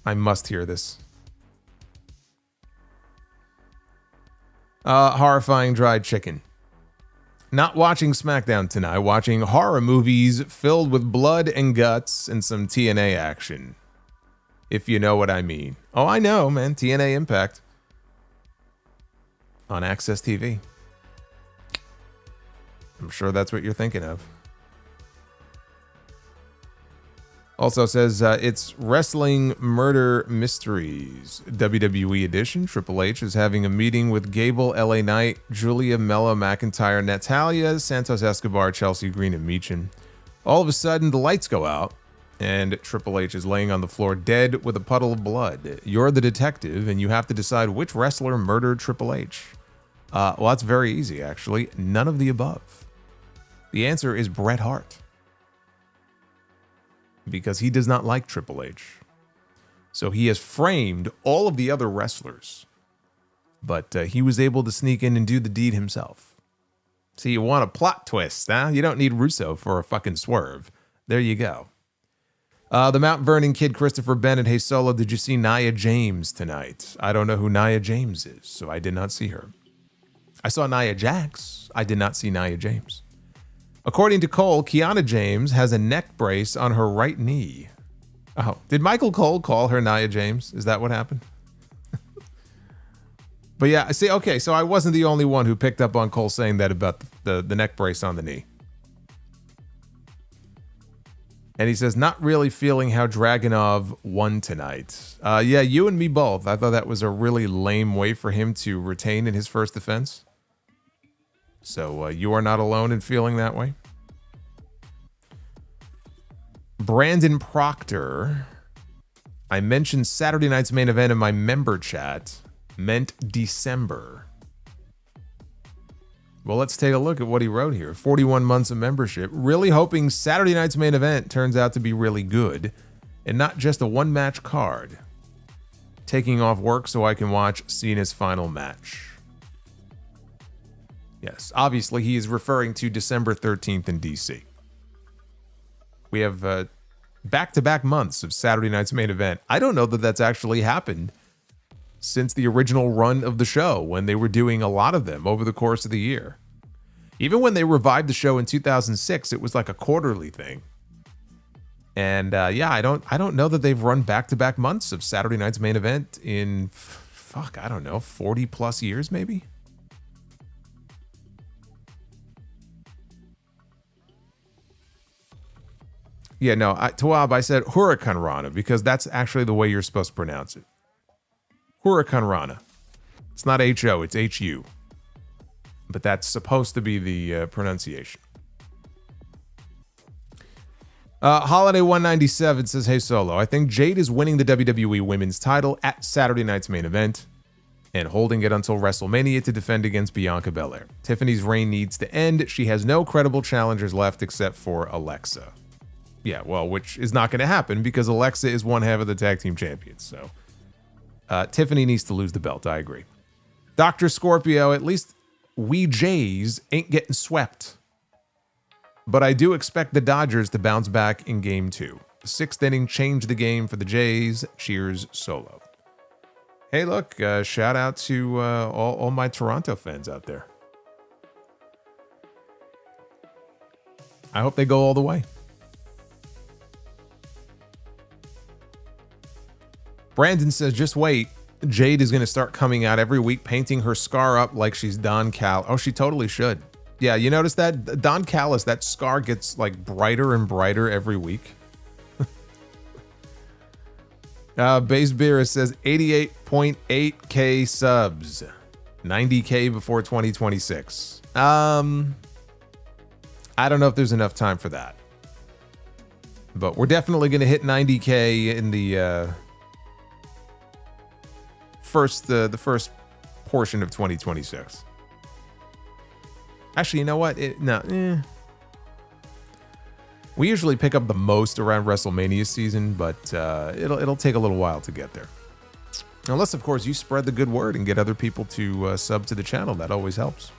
I must hear this. Horrifying dried chicken. Not watching SmackDown tonight, watching horror movies filled with blood and guts and some TNA action. If you know what I mean. Oh, I know, man. TNA Impact. On Access TV. I'm sure that's what you're thinking of. Also says, it's Wrestling Murder Mysteries, WWE edition. Triple H is having a meeting with Gable, LA Knight, Julia, Mella, McIntyre, Natalia, Santos Escobar, Chelsea Green, and Meechin. All of a sudden, the lights go out, and Triple H is laying on the floor dead with a puddle of blood. You're the detective, and you have to decide which wrestler murdered Triple H. Well, that's very easy, actually. None of the above. The answer is Bret Hart. Because he does not like Triple H. So he has framed all of the other wrestlers. But he was able to sneak in and do the deed himself. So you want a plot twist, huh? You don't need Russo for a fucking swerve. There you go. The Mount Vernon kid, Christopher Bennett. Hey, Solo, did you see Nia James tonight? I don't know who Nia James is, so I did not see her. I saw Nia Jax. I did not see Nia James. According to Cole, Kiana James has a neck brace on her right knee. Oh, did Michael Cole call her Nia James? Is that what happened? But yeah, see, okay, so I wasn't the only one who picked up on Cole saying that about the neck brace on the knee. And he says, not really feeling how Dragunov won tonight. Yeah, you and me both. I thought that was a really lame way for him to retain in his first defense. So you are not alone in feeling that way. Brandon Proctor. I mentioned Saturday night's main event in my member chat. Meant December. Well, let's take a look at what he wrote here. 41 months of membership. Really hoping Saturday night's main event turns out to be really good and not just a one-match card. taking off work so I can watch Cena's final match. Yes, obviously he is referring to December 13th in DC. We have back-to-back months of Saturday night's main event. I don't know that that's actually happened since the original run of the show, when they were doing a lot of them over the course of the year. Even when they revived the show in 2006, it was like a quarterly thing. And yeah, I don't know that they've run back-to-back months of Saturday night's main event in, fuck, I don't know, 40 plus years maybe? Yeah, no, Tawab, I said Huracan Rana because that's actually the way you're supposed to pronounce it. Huracan Rana. It's not H-O, it's H-U. But that's supposed to be the pronunciation. Holiday 197 says, hey Solo, I think Jade is winning the WWE Women's title at Saturday night's main event and holding it until WrestleMania to defend against Bianca Belair. Tiffany's reign needs to end. She has no credible challengers left except for Alexa. Yeah, well, which is not going to happen because Alexa is one half of the tag team champions. So Tiffany needs to lose the belt. I agree. Dr. Scorpio, at least we Jays ain't getting swept. But I do expect the Dodgers to bounce back in Game 2. The 6th inning changed the game for the Jays. Cheers, Solo. Hey, look, shout out to all my Toronto fans out there. I hope they go all the way. Brandon says, just wait. Jade is going to start coming out every week, painting her scar up like she's Don Cal. Oh, she totally should. Yeah, you notice that? Don Callis, that scar gets like brighter and brighter every week. Base Beer says 88.8K subs. 90K before 2026. I don't know if there's enough time for that. But we're definitely going to hit 90K in the the first portion of 2026. Actually, you know what? We usually pick up the most around WrestleMania season, but it'll take a little while to get there. Unless, of course, you spread the good word and get other people to sub to the channel. That always helps.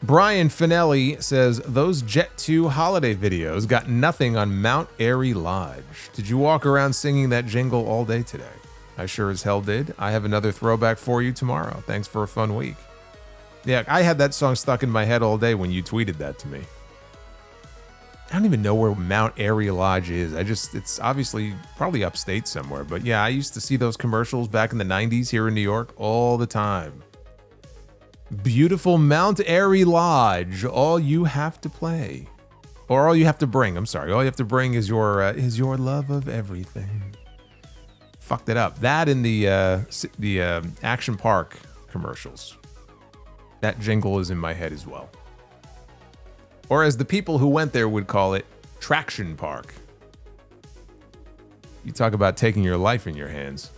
Brian Finelli says, those Jet 2 holiday videos got nothing on Mount Airy Lodge. Did you walk around singing that jingle all day today? I sure as hell did. I have another throwback for you tomorrow. Thanks for a fun week. Yeah, I had that song stuck in my head all day when you tweeted that to me. I don't even know where Mount Airy Lodge is. It's obviously probably upstate somewhere. But yeah, I used to see those commercials back in the 90s here in New York all the time. Beautiful Mount Airy Lodge. All you have to play. Or all you have to bring. I'm sorry. All you have to bring is your love of everything. Fucked it up. That in the Action Park commercials. That jingle is in my head as well. Or as the people who went there would call it, Traction Park. You talk about taking your life in your hands.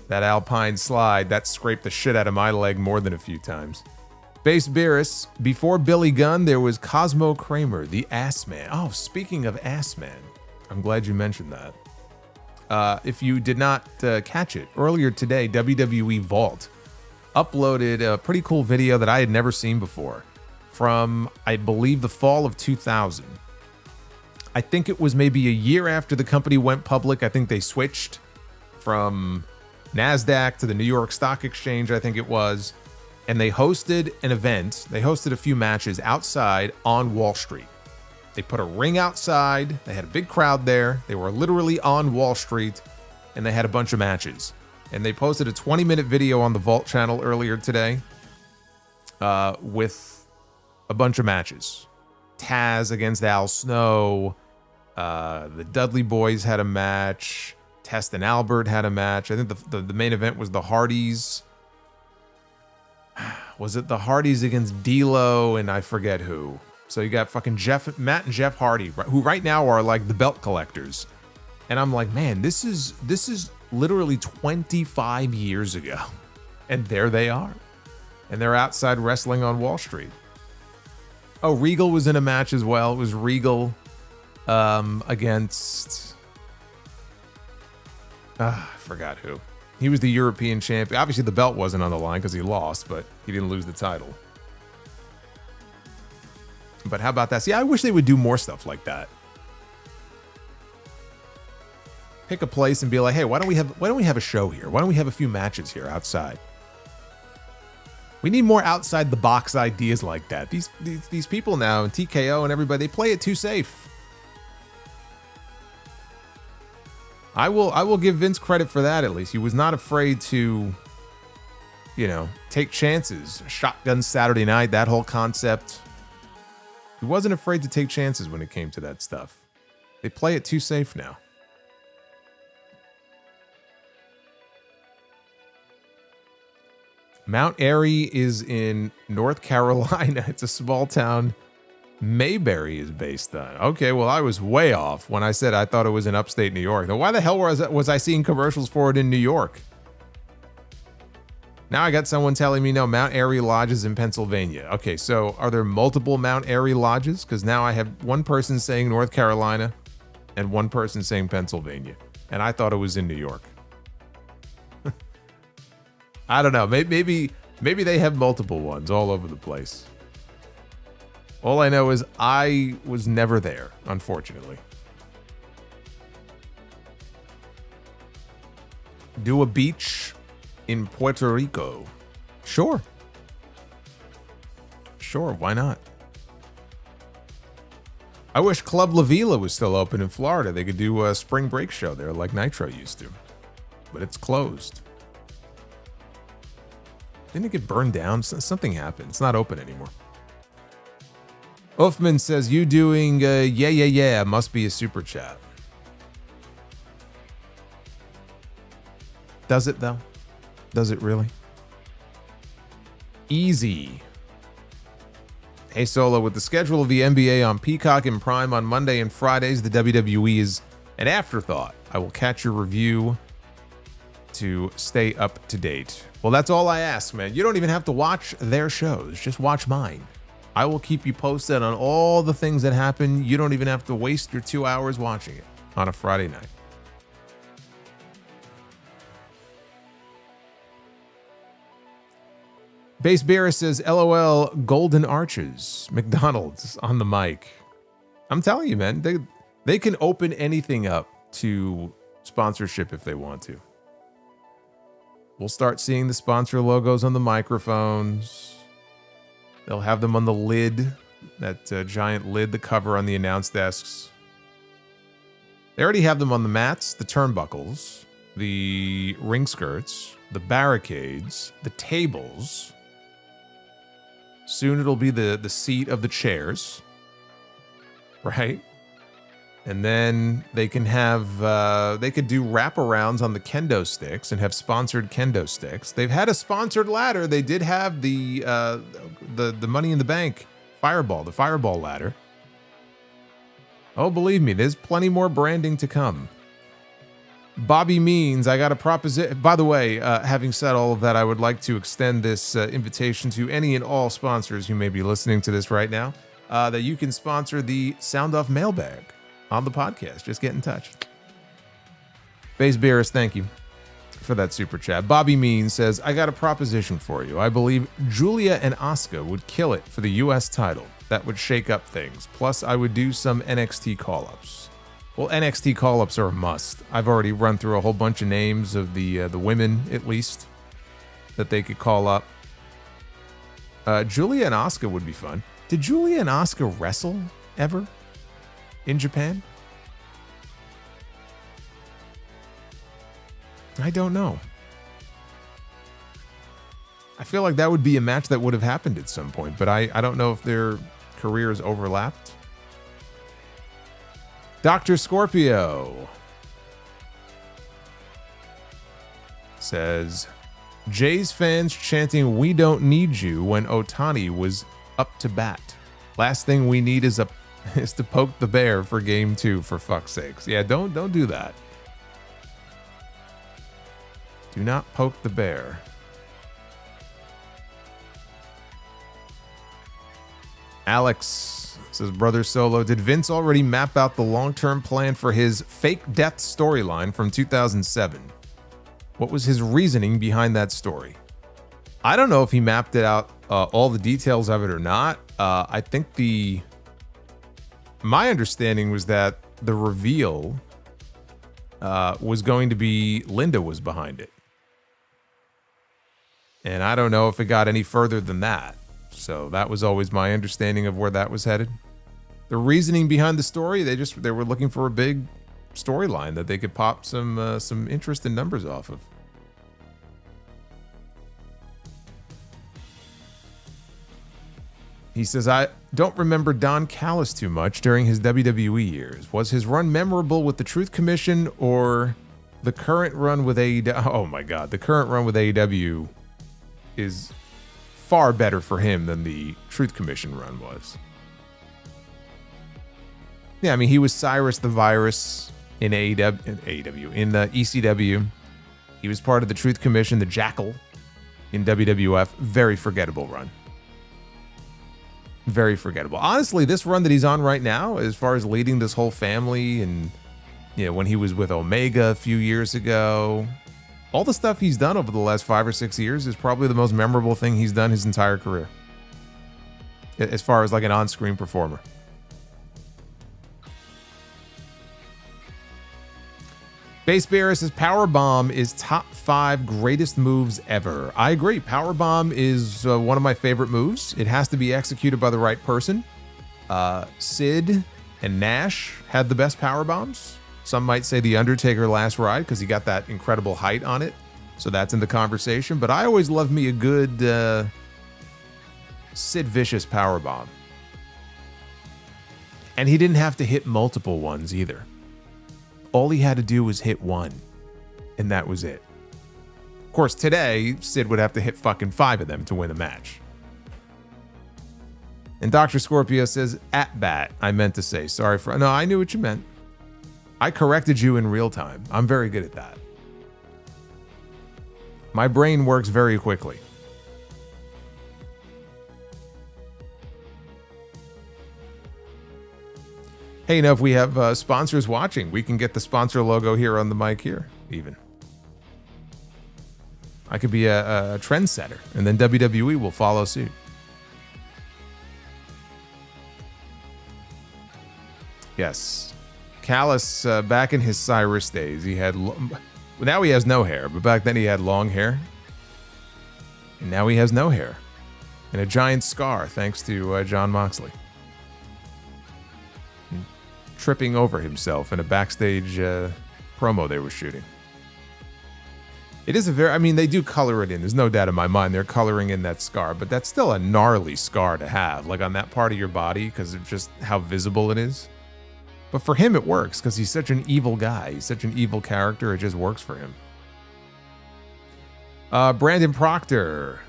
That alpine slide, that scraped the shit out of my leg more than a few times. Base Beerus, before Billy Gunn, there was Cosmo Kramer, the Ass Man. Oh, speaking of Ass Man, I'm glad you mentioned that. If you did not catch it, earlier today, WWE Vault uploaded a pretty cool video that I had never seen before from, I believe, the fall of 2000. I think it was maybe a year after the company went public. I think they switched from NASDAQ to the New York Stock Exchange, I think it was. And they hosted an event. They hosted a few matches outside on Wall Street. They put a ring outside. They had a big crowd there. They were literally on Wall Street, and they had a bunch of matches. And they posted a 20-minute video on the Vault channel earlier today with a bunch of matches. Taz against Al Snow. The Dudley Boys had a match. Test and Albert had a match. I think the main event was the Hardys. Was it the Hardys against D'Lo and I forget who? So you got fucking Matt and Jeff Hardy, who right now are like the belt collectors. And I'm like, man, this is literally 25 years ago. And there they are. And they're outside wrestling on Wall Street. Oh, Regal was in a match as well. It was Regal against... I forgot who. He was the European champion. Obviously, the belt wasn't on the line because he lost, but he didn't lose the title. But how about that? See, I wish they would do more stuff like that. Pick a place and be like, hey, why don't we have a show here? Why don't we have a few matches here outside? We need more outside the box ideas like that. These people now, and TKO and everybody, they play it too safe. I will give Vince credit for that, at least. He was not afraid to, you know, take chances. Shotgun Saturday Night, that whole concept. He wasn't afraid to take chances when it came to that stuff. They play it too safe now. Mount Airy is in North Carolina. It's a small town Mayberry is based on. Okay, well, I was way off when I said I thought it was in upstate New York. Now, why the hell was I seeing commercials for it in New York? Now I got someone telling me, no, Mount Airy Lodge is in Pennsylvania. Okay, so are there multiple Mount Airy lodges? Because now I have one person saying North Carolina and one person saying Pennsylvania. And I thought it was in New York. I don't know. Maybe they have multiple ones all over the place. All I know is I was never there, unfortunately. Do a beach in Puerto Rico. Sure. Sure, why not? I wish Club La Vila was still open in Florida. They could do a spring break show there like Nitro used to. But it's closed. Didn't it get burned down? Something happened. It's not open anymore. Uffman says, you doing yeah, must be a super chat. Does it, though? Does it really? Easy. Hey, Solo, with the schedule of the NBA on Peacock and Prime on Monday and Fridays, the WWE is an afterthought. I will catch your review to stay up to date. Well, that's all I ask, man. You don't even have to watch their shows. Just watch mine. I will keep you posted on all the things that happen. You don't even have to waste your 2 hours watching it on a Friday night. Base Beer says, LOL, Golden Arches, McDonald's on the mic. I'm telling you, man, they can open anything up to sponsorship if they want to. We'll start seeing the sponsor logos on the microphones. They'll have them on the lid, that giant lid, the cover on the announce desks. They already have them on the mats, the turnbuckles, the ring skirts, the barricades, the tables. Soon it'll be the seat of the chairs, right? And then they can have, they could do wraparounds on the kendo sticks and have sponsored kendo sticks. They've had a sponsored ladder. They did have the Money in the Bank Fireball, the Fireball ladder. Oh, believe me, there's plenty more branding to come. Bobby Means, I got a proposition. By the way, having said all of that, I would like to extend this invitation to any and all sponsors who may be listening to this right now, that you can sponsor the Sound Off Mailbag on the podcast. Just get in touch. Base Beerus, thank you for that super chat. Bobby Means says, I got a proposition for you. I believe Julia and Asuka would kill it for the US title. That would shake up things. Plus, I would do some NXT call-ups. Well, NXT call-ups are a must. I've already run through a whole bunch of names of the women, at least, that they could call up. Julia and Asuka would be fun. Did Julia and Asuka wrestle ever in Japan? I don't know. I feel like that would be a match that would have happened at some point, but I don't know if their careers overlapped. Dr. Scorpio says, Jay's fans chanting, we don't need you when Otani was up to bat. Last thing we need is to poke the bear for game 2, for fuck's sakes. Yeah, don't do that. Do not poke the bear. Alex says, Brother Solo, did Vince already map out the long-term plan for his fake death storyline from 2007? What was his reasoning behind that story? I don't know if he mapped it out, all the details of it or not. I think my understanding was that the reveal was going to be Linda was behind it. And I don't know if it got any further than that. So that was always my understanding of where that was headed. The reasoning behind the story, they were looking for a big storyline that they could pop some interest in numbers off of. He says, I don't remember Don Callis too much during his WWE years. Was his run memorable with the Truth Commission or the current run with AEW? Oh my God, the current run with AEW is far better for him than the Truth Commission run was. Yeah, I mean, he was Cyrus the Virus in AEW, in the ECW. He was part of the Truth Commission, the Jackal in WWF. Very forgettable run. Very forgettable. Honestly, this run that he's on right now, as far as leading this whole family and, you know, when he was with Omega a few years ago, all the stuff he's done over the last 5 or 6 years is probably the most memorable thing he's done his entire career. As far as like an on-screen performer. Base Bear says Powerbomb is top 5 greatest moves ever. I agree. Powerbomb is one of my favorite moves. It has to be executed by the right person. Sid and Nash had the best powerbombs. Some might say the Undertaker last ride because he got that incredible height on it. So that's in the conversation. But I always love me a good Sid Vicious powerbomb. And he didn't have to hit multiple ones either. All he had to do was hit one, and that was it. Of course, today, Sid would have to hit fucking 5 of them to win a match. And Dr. Scorpio says, at bat, I meant to say. Sorry for... No, I knew what you meant. I corrected you in real time. I'm very good at that. My brain works very quickly. Hey, now if we have sponsors watching, we can get the sponsor logo here on the mic here, even. I could be a trendsetter, and then WWE will follow suit. Yes. Callis, back in his Cyrus days, he had... now he has no hair, but back then he had long hair. And now he has no hair. And a giant scar, thanks to Jon Moxley. Tripping over himself in a backstage promo they were shooting. It is a very... I mean, they do color it in. There's no doubt in my mind they're coloring in that scar, but that's still a gnarly scar to have, like on that part of your body, because of just how visible it is. But for him, it works, because he's such an evil guy. He's such an evil character, it just works for him. Brandon Proctor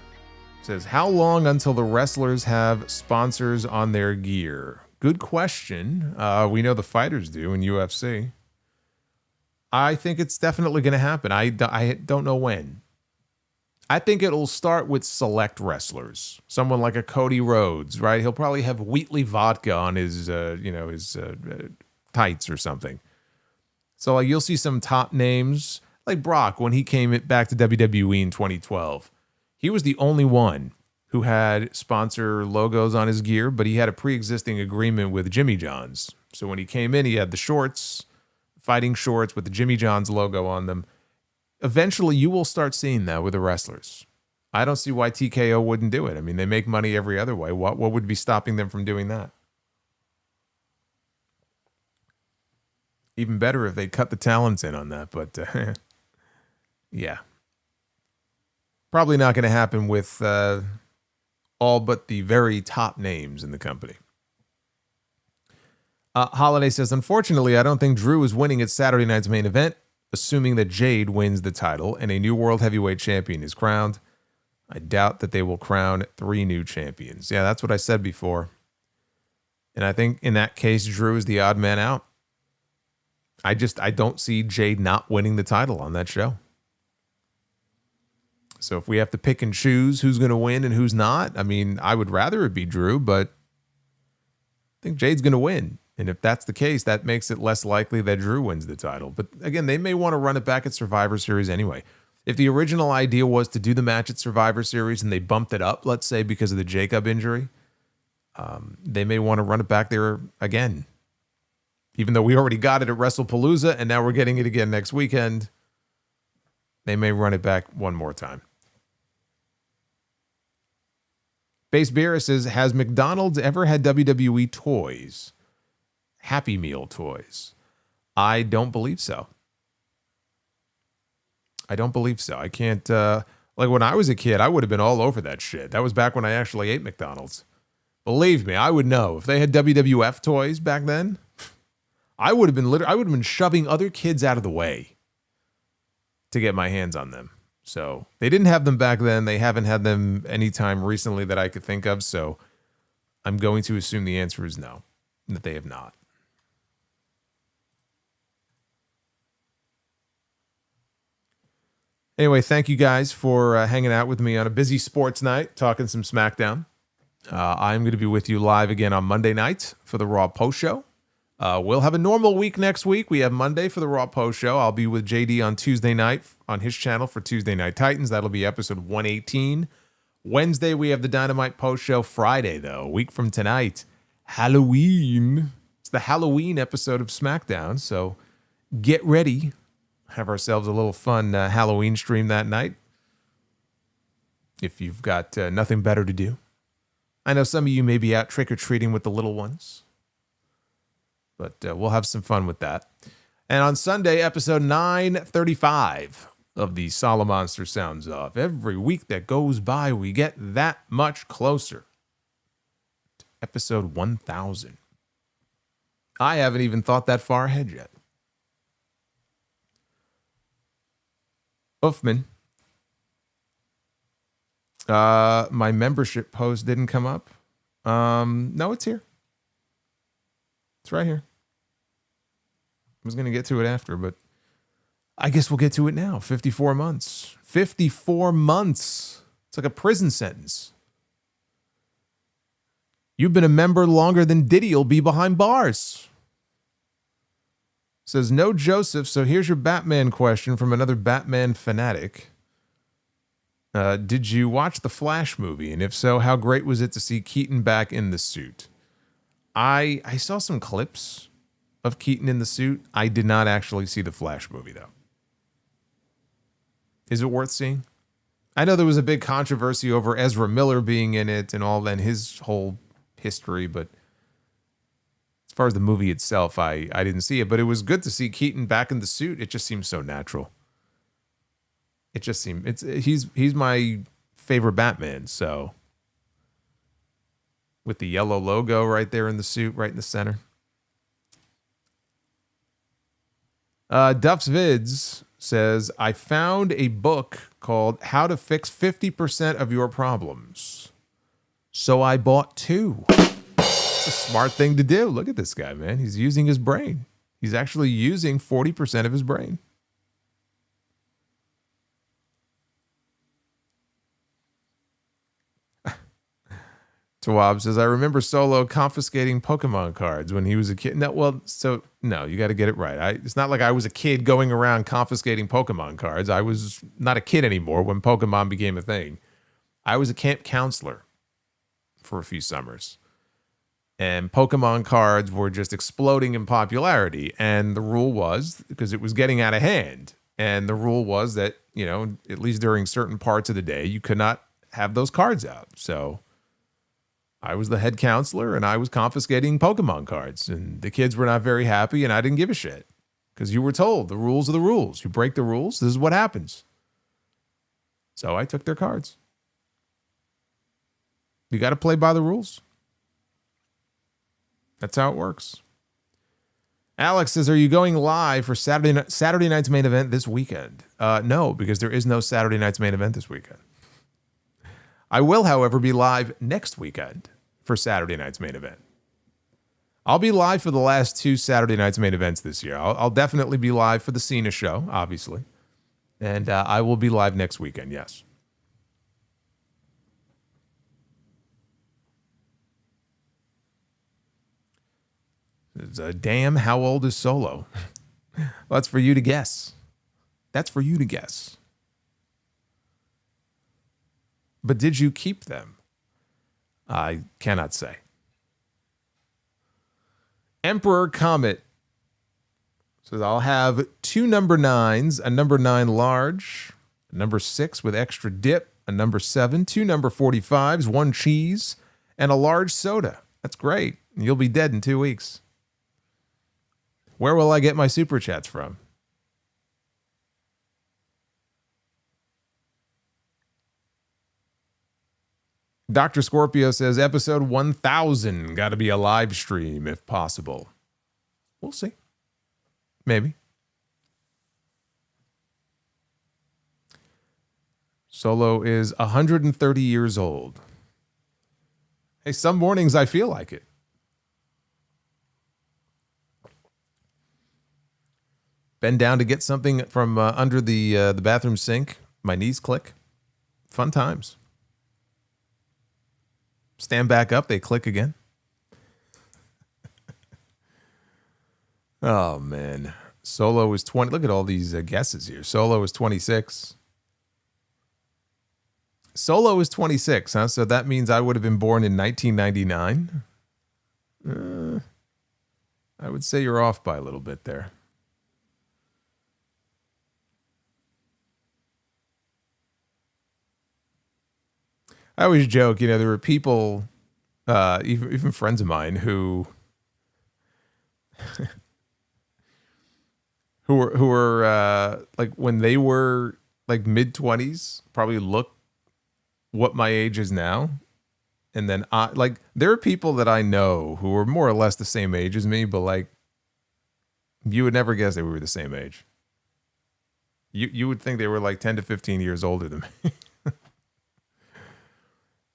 says, how long until the wrestlers have sponsors on their gear? Good question. We know the fighters do in UFC. I think it's definitely going to happen. I don't know when. I think it'll start with select wrestlers. Someone like a Cody Rhodes, right? He'll probably have Wheatley vodka on his, his tights or something. So like you'll see some top names like Brock when he came back to WWE in 2012. He was the only one who had sponsor logos on his gear, but he had a pre-existing agreement with Jimmy John's. So when he came in, he had the shorts, fighting shorts with the Jimmy John's logo on them. Eventually, you will start seeing that with the wrestlers. I don't see why TKO wouldn't do it. I mean, they make money every other way. What would be stopping them from doing that? Even better if they cut the talents in on that, but yeah. Probably not going to happen with... all but the very top names in the company. Holiday says, unfortunately, I don't think Drew is winning at Saturday night's main event, assuming that Jade wins the title and a new world heavyweight champion is crowned. I doubt that they will crown 3 new champions. Yeah, that's what I said before. And I think in that case, Drew is the odd man out. I don't see Jade not winning the title on that show. So if we have to pick and choose who's going to win and who's not, I mean, I would rather it be Drew, but I think Jade's going to win. And if that's the case, that makes it less likely that Drew wins the title. But again, they may want to run it back at Survivor Series anyway. If the original idea was to do the match at Survivor Series and they bumped it up, let's say because of the Jacob injury, they may want to run it back there again. Even though we already got it at WrestlePalooza and now we're getting it again next weekend, they may run it back one more time. Base Beer says, has McDonald's ever had WWE toys? Happy Meal toys? I don't believe so. I don't believe so. I can't, like when I was a kid, I would have been all over that shit. That was back when I actually ate McDonald's. Believe me, I would know. If they had WWF toys back then, I would have been shoving other kids out of the way to get my hands on them. So they didn't have them back then. They haven't had them anytime recently that I could think of. So I'm going to assume the answer is no, that they have not. Anyway, thank you guys for hanging out with me on a busy sports night, talking some SmackDown. I'm going to be with you live again on Monday night for the Raw post show. We'll have a normal week next week. We have Monday for the Raw post show. I'll be with JD on Tuesday night on his channel for Tuesday Night Titans. That'll be episode 118. Wednesday, we have the Dynamite post show. Friday, though, a week from tonight, Halloween. It's the Halloween episode of SmackDown. So get ready. Have ourselves a little fun Halloween stream that night. If you've got nothing better to do. I know some of you may be out trick-or-treating with the little ones. But we'll have some fun with that. And on Sunday, episode 935 of the Solomonster Sounds Off. Every week that goes by, we get that much closer to episode 1000. I haven't even thought that far ahead yet. Uffman. My membership post didn't come up. No, it's here. It's right here. I was going to get to it after, but I guess we'll get to it now. 54 months. 54 months. It's like a prison sentence. You've been a member longer than Diddy'll be behind bars. Says, no Joseph, so here's your Batman question from another Batman fanatic. Did you watch the Flash movie? And if so, how great was it to see Keaton back in the suit? I saw some clips of Keaton in the suit. I did not actually see the Flash movie, though. Is it worth seeing? I know there was a big controversy over Ezra Miller being in it and all, and his whole history, but as far as the movie itself, I didn't see it. But it was good to see Keaton back in the suit. It just seems so natural. It just seemed he's my favorite Batman, so with the yellow logo right there in the suit, right in the center. Duff's Vids says, I found a book called How to Fix 50% of Your Problems. So I bought 2. It's a smart thing to do. Look at this guy, man. He's using his brain. He's actually using 40% of his brain. Tawab says, I remember Solo confiscating Pokemon cards when he was a kid. No, you got to get it right. It's not like I was a kid going around confiscating Pokemon cards. I was not a kid anymore when Pokemon became a thing. I was a camp counselor for a few summers. And Pokemon cards were just exploding in popularity. And the rule was, because it was getting out of hand, and the rule was that, at least during certain parts of the day, you could not have those cards out. So I was the head counselor and I was confiscating Pokemon cards, and the kids were not very happy, and I didn't give a shit because you were told the rules are the rules. You break the rules, this is what happens. So I took their cards. You got to play by the rules. That's how it works. Alex says, are you going live for Saturday night's main event this weekend? No, because there is no Saturday night's main event this weekend. I will, however, be live next weekend for Saturday night's main event. I'll be live for the last 2 Saturday night's main events this year. I'll definitely be live for the Cena show, obviously. And I will be live next weekend, yes. Damn, how old is Solo? Well, that's for you to guess. That's for you to guess. But did you keep them? I cannot say. Emperor Comet says, I'll have 2 number 9s, a number 9 large, a number 6 with extra dip, a number 7, 2 number 45s, 1 cheese, and a large soda. That's great. You'll be dead in 2 weeks. Where will I get my super chats from? Dr. Scorpio says, episode 1000, got to be a live stream if possible. We'll see. Maybe. Solo is 130 years old. Hey, some mornings I feel like it. Bend down to get something from under the bathroom sink. My knees click. Fun times. Stand back up, they click again. Oh, man. Solo is 20. Look at all these guesses here. Solo is 26. Solo is 26, huh? So that means I would have been born in 1999. I would say you're off by a little bit there. I always joke, you know, there were people, even friends of mine who were like when they were like mid-20s, probably look what my age is now. And then like there are people that I know who are more or less the same age as me, but like you would never guess that we were the same age. You would think they were like 10 to 15 years older than me.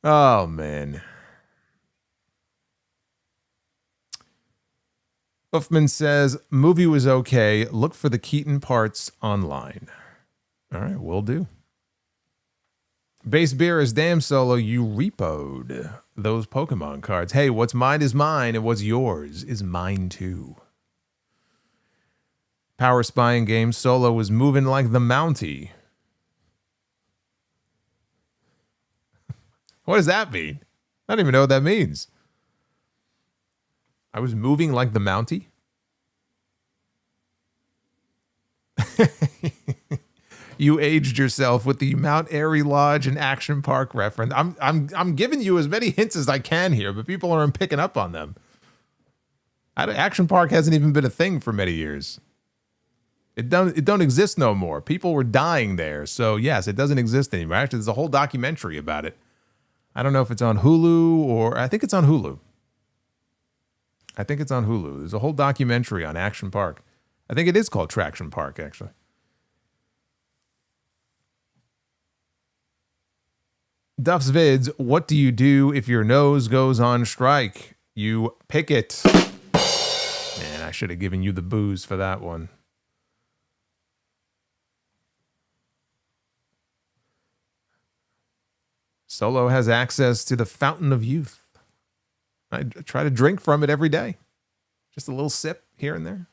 Oh, man. Uffman says, movie was okay. Look for the Keaton parts online. All right, will do. Base Beer is damn Solo. You repoed those Pokemon cards. Hey, what's mine is mine, and what's yours is mine too. Power Spying Game Solo was moving like the Mountie. What does that mean? I don't even know what that means. I was moving like the Mountie? You aged yourself with the Mount Airy Lodge and Action Park reference. I'm giving you as many hints as I can here, but people aren't picking up on them. Action Park hasn't even been a thing for many years. It don't exist no more. People were dying there. So yes, it doesn't exist anymore. Actually, there's a whole documentary about it. I don't know if it's on Hulu or I think it's on Hulu. There's a whole documentary on Action Park. I think it is called Traction Park, actually. Duff's Vids, what do you do if your nose goes on strike? You pick it. Man, I should have given you the booze for that one. Solo has access to the fountain of youth. I try to drink from it every day. Just a little sip here and there.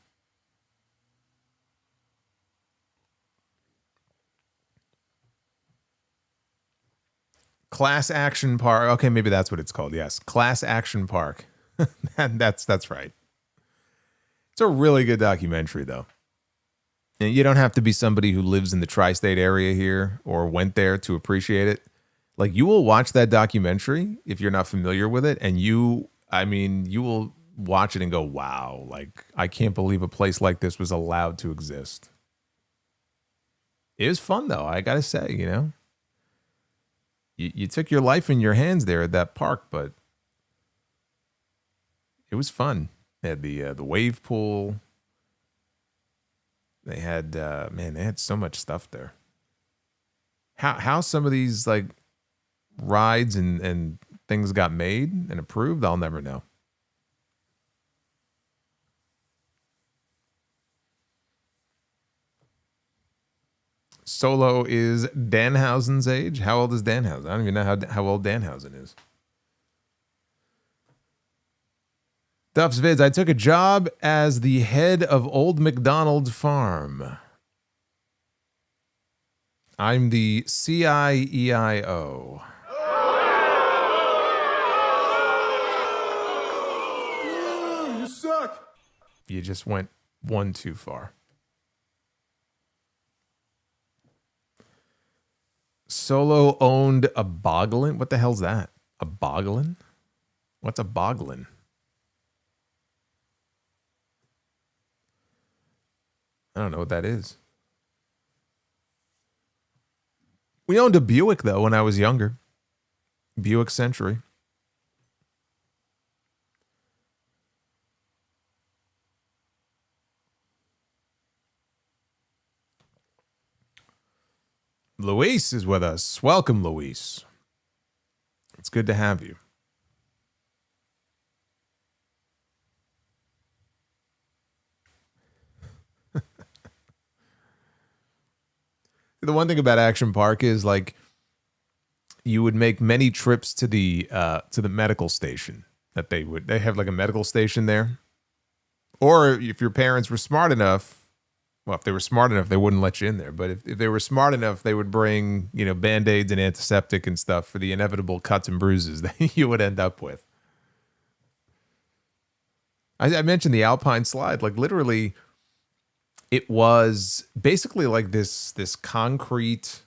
Class Action Park. Okay, maybe that's what it's called. Yes, Class Action Park. That's right. It's a really good documentary, though. And you don't have to be somebody who lives in the tri-state area here or went there to appreciate it. Like, you will watch that documentary if you're not familiar with it, and you will watch it and go, wow, like, I can't believe a place like this was allowed to exist. It was fun, though, I gotta say, you know. You took your life in your hands there at that park, but it was fun. They had the wave pool. They had, they had so much stuff there. How some of these, like, rides and things got made and approved, I'll never know. Solo is Danhausen's age. How old is Danhausen? I don't even know how old Danhausen is. Duff's Vids, I took a job as the head of Old McDonald's Farm. I'm the CIEIO. You just went one too far. Solo owned a boglin. What the hell's that? A boglin? What's a boglin? I don't know what that is. We owned a Buick, though, when I was younger. Buick Century. Luis is with us. Welcome, Luis. It's good to have you. The one thing about Action Park is, like, you would make many trips to the medical station. They have like a medical station there. Or if your parents were smart enough, well, if they were smart enough, they wouldn't let you in there. But if they were smart enough, they would bring, you know, Band-Aids and antiseptic and stuff for the inevitable cuts and bruises that you would end up with. I mentioned the Alpine slide. Like, literally, it was basically like this concrete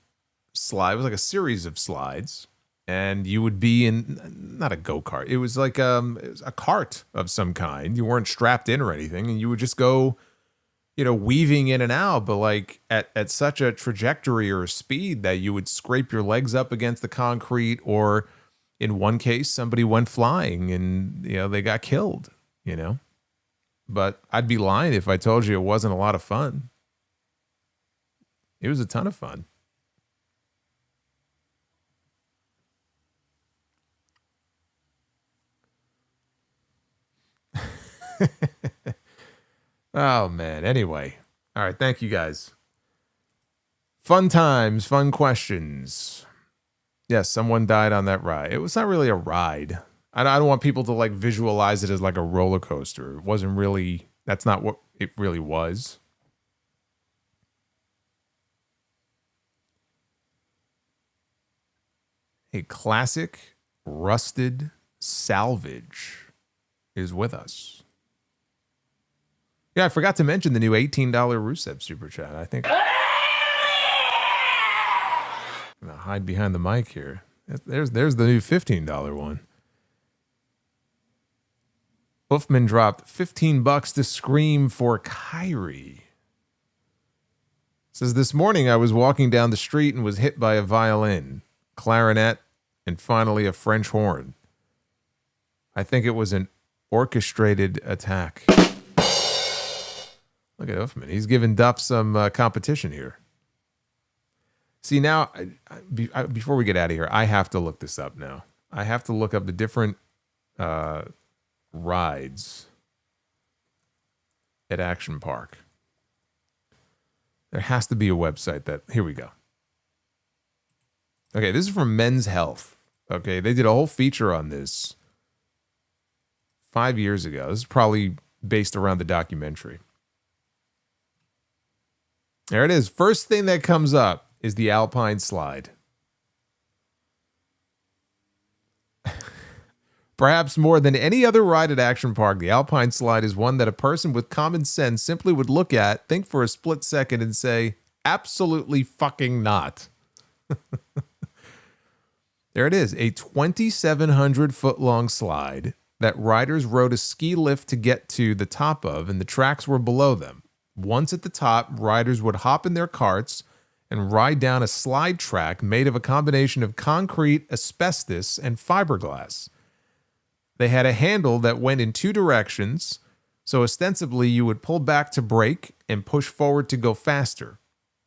slide. It was like a series of slides. And you would be in, not a go-kart. It was like it was a cart of some kind. You weren't strapped in or anything. And you would just go, you know, weaving in and out, but like at such a trajectory or a speed that you would scrape your legs up against the concrete, or in one case, somebody went flying and, you know, they got killed, you know. But I'd be lying if I told you it wasn't a lot of fun. It was a ton of fun. Oh, man. Anyway. All right. Thank you, guys. Fun times, fun questions. Yes, someone died on that ride. It was not really a ride. I don't want people to like visualize it as like a roller coaster. It wasn't really, that's not what it really was. A classic rusted salvage is with us. Yeah, I forgot to mention the new $18 Rusev Super Chat. I think I'm gonna hide behind the mic here. There's the new $15 one. Wolfman dropped $15 to scream for Kyrie. Says, this morning I was walking down the street and was hit by a violin, clarinet, and finally a French horn. I think it was an orchestrated attack. Look at Uffman. He's giving Duff some competition here. See, now, before we get out of here, I have to look this up now. I have to look up the different rides at Action Park. There has to be a website that... Here we go. Okay, this is from Men's Health. Okay, they did a whole feature on this 5 years ago. This is probably based around the documentary. There it is. First thing that comes up is the Alpine slide. Perhaps more than any other ride at Action Park, the Alpine slide is one that a person with common sense simply would look at, think for a split second, and say, absolutely fucking not. There it is. A 2,700-foot-long slide that riders rode a ski lift to get to the top of, and the tracks were below them. Once at the top, riders would hop in their carts and ride down a slide track made of a combination of concrete, asbestos, and fiberglass. They had a handle that went in two directions, so ostensibly you would pull back to brake and push forward to go faster,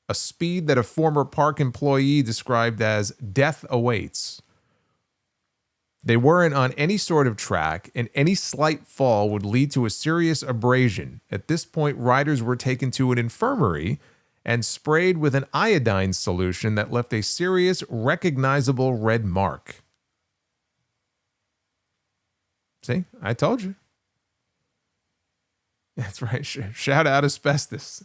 a speed that a former park employee described as death awaits. They weren't on any sort of track, and any slight fall would lead to a serious abrasion. At this point, riders were taken to an infirmary and sprayed with an iodine solution that left a serious, recognizable red mark. See, I told you. That's right. Shout out asbestos.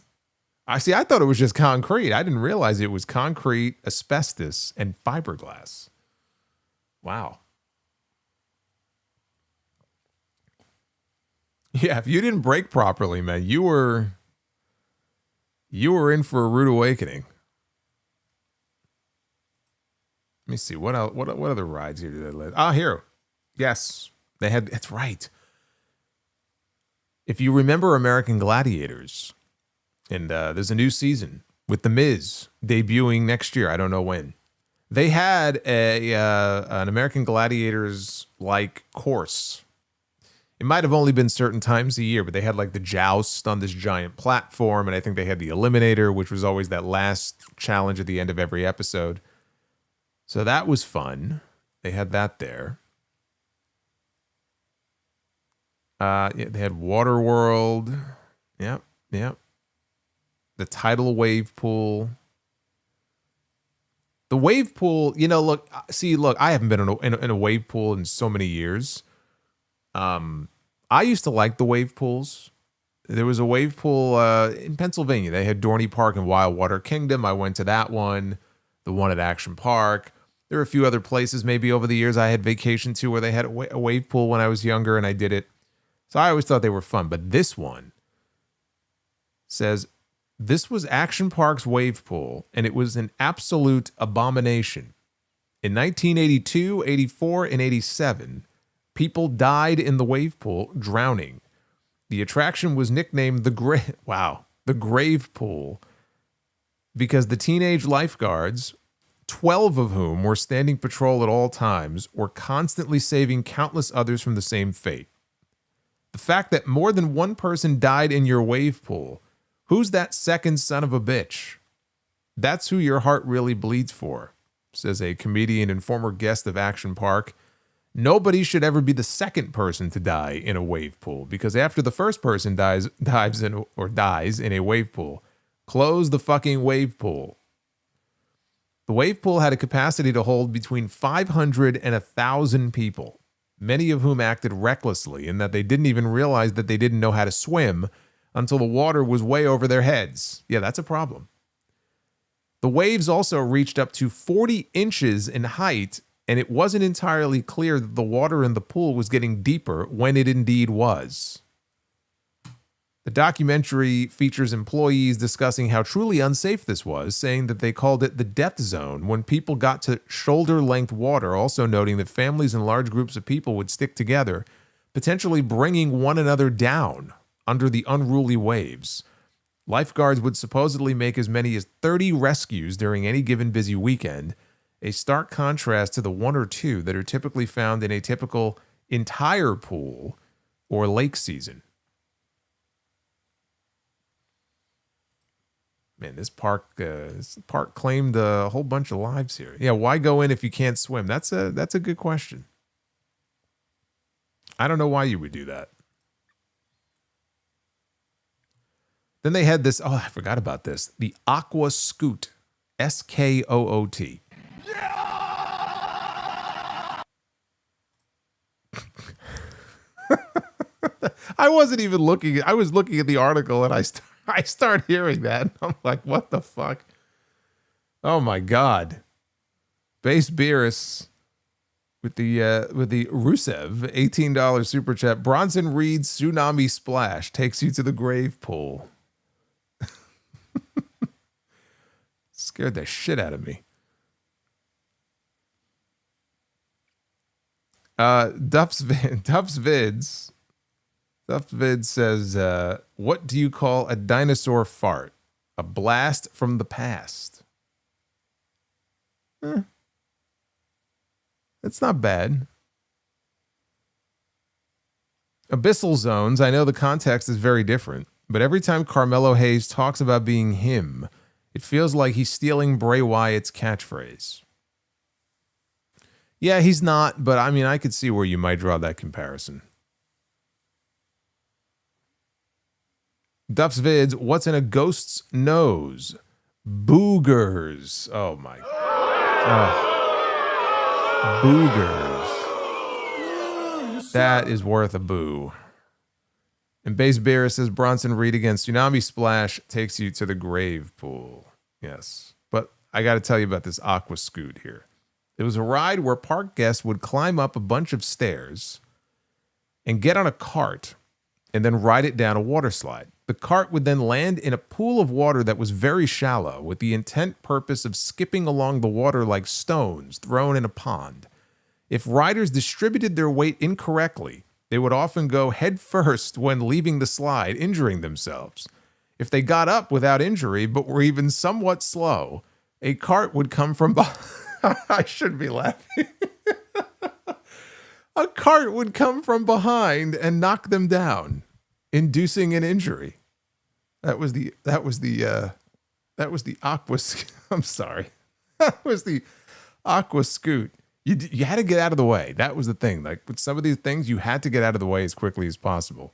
I thought it was just concrete. I didn't realize it was concrete, asbestos, and fiberglass. Wow. Yeah, if you didn't break properly, man, you were in for a rude awakening. Let me see what else, what other rides here did they list? Ah, here. Yes, they had. That's right. If you remember American Gladiators, and there's a new season with The Miz debuting next year. I don't know when. They had an American Gladiators like course. It might have only been certain times a year, but they had like the joust on this giant platform, and I think they had the Eliminator, which was always that last challenge at the end of every episode. So that was fun. They had that there. Yeah, they had Waterworld. Yep. The tidal wave pool. The wave pool, you know, look, I haven't been in a wave pool in so many years. I used to like the wave pools. There was a wave pool in Pennsylvania. They had Dorney Park and Wildwater Kingdom. I went to that one, the one at Action Park. There were a few other places maybe over the years I had vacation to where they had a wave pool when I was younger, and I did it. So I always thought they were fun. But this one says, this was Action Park's wave pool, and it was an absolute abomination. In 1982, 84, and 87, people died in the wave pool, drowning. The attraction was nicknamed the Grave Pool, because the teenage lifeguards, 12 of whom were standing patrol at all times, were constantly saving countless others from the same fate. The fact that more than one person died in your wave pool, who's that second son of a bitch? That's who your heart really bleeds for, says a comedian and former guest of Action Park. Nobody should ever be the second person to die in a wave pool, because after the first person dies in a wave pool, close the fucking wave pool. The wave pool had a capacity to hold between 500 and 1,000 people, many of whom acted recklessly in that they didn't even realize that they didn't know how to swim until the water was way over their heads. Yeah, that's a problem. The waves also reached up to 40 inches in height, and it wasn't entirely clear that the water in the pool was getting deeper when it indeed was. The documentary features employees discussing how truly unsafe this was, saying that they called it the death zone when people got to shoulder-length water, also noting that families and large groups of people would stick together, potentially bringing one another down under the unruly waves. Lifeguards would supposedly make as many as 30 rescues during any given busy weekend, a stark contrast to the one or two that are typically found in a typical entire pool or lake season. Man, this park claimed a whole bunch of lives here. Yeah, why go in if you can't swim? That's a good question. I don't know why you would do that. Then they had this, I forgot about this. The Aqua Scoot. SKOOT. Yeah! I wasn't even looking. I was looking at the article and I start hearing that. I'm like, what the fuck? Oh my God. Base Beerus with the Rusev $18 super chat. Bronson Reed's Tsunami Splash takes you to the grave pool. Scared the shit out of me. Duff's Vids says, what do you call a dinosaur fart? A blast from the past. That's not bad. Abyssal Zones, I know the context is very different, but every time Carmelo Hayes talks about being him, it feels like he's stealing Bray Wyatt's catchphrase. Yeah, he's not, but I mean, I could see where you might draw that comparison. Duff's Vids, what's in a ghost's nose? Boogers. Oh my. Boogers. That is worth a boo. And Base Bear says Bronson Reed against Tsunami Splash takes you to the grave pool. Yes. But I got to tell you about this Aqua Scoot here. It was a ride where park guests would climb up a bunch of stairs and get on a cart and then ride it down a water slide. The cart would then land in a pool of water that was very shallow, with the intent purpose of skipping along the water like stones thrown in a pond. If riders distributed their weight incorrectly, they would often go head first when leaving the slide, injuring themselves. If they got up without injury but were even somewhat slow, a cart would come from behind. I shouldn't be laughing. A cart would come from behind and knock them down, inducing an injury. That was the aqua. I'm sorry. That was the aqua scoot. You had to get out of the way. That was the thing. Like with some of these things, you had to get out of the way as quickly as possible.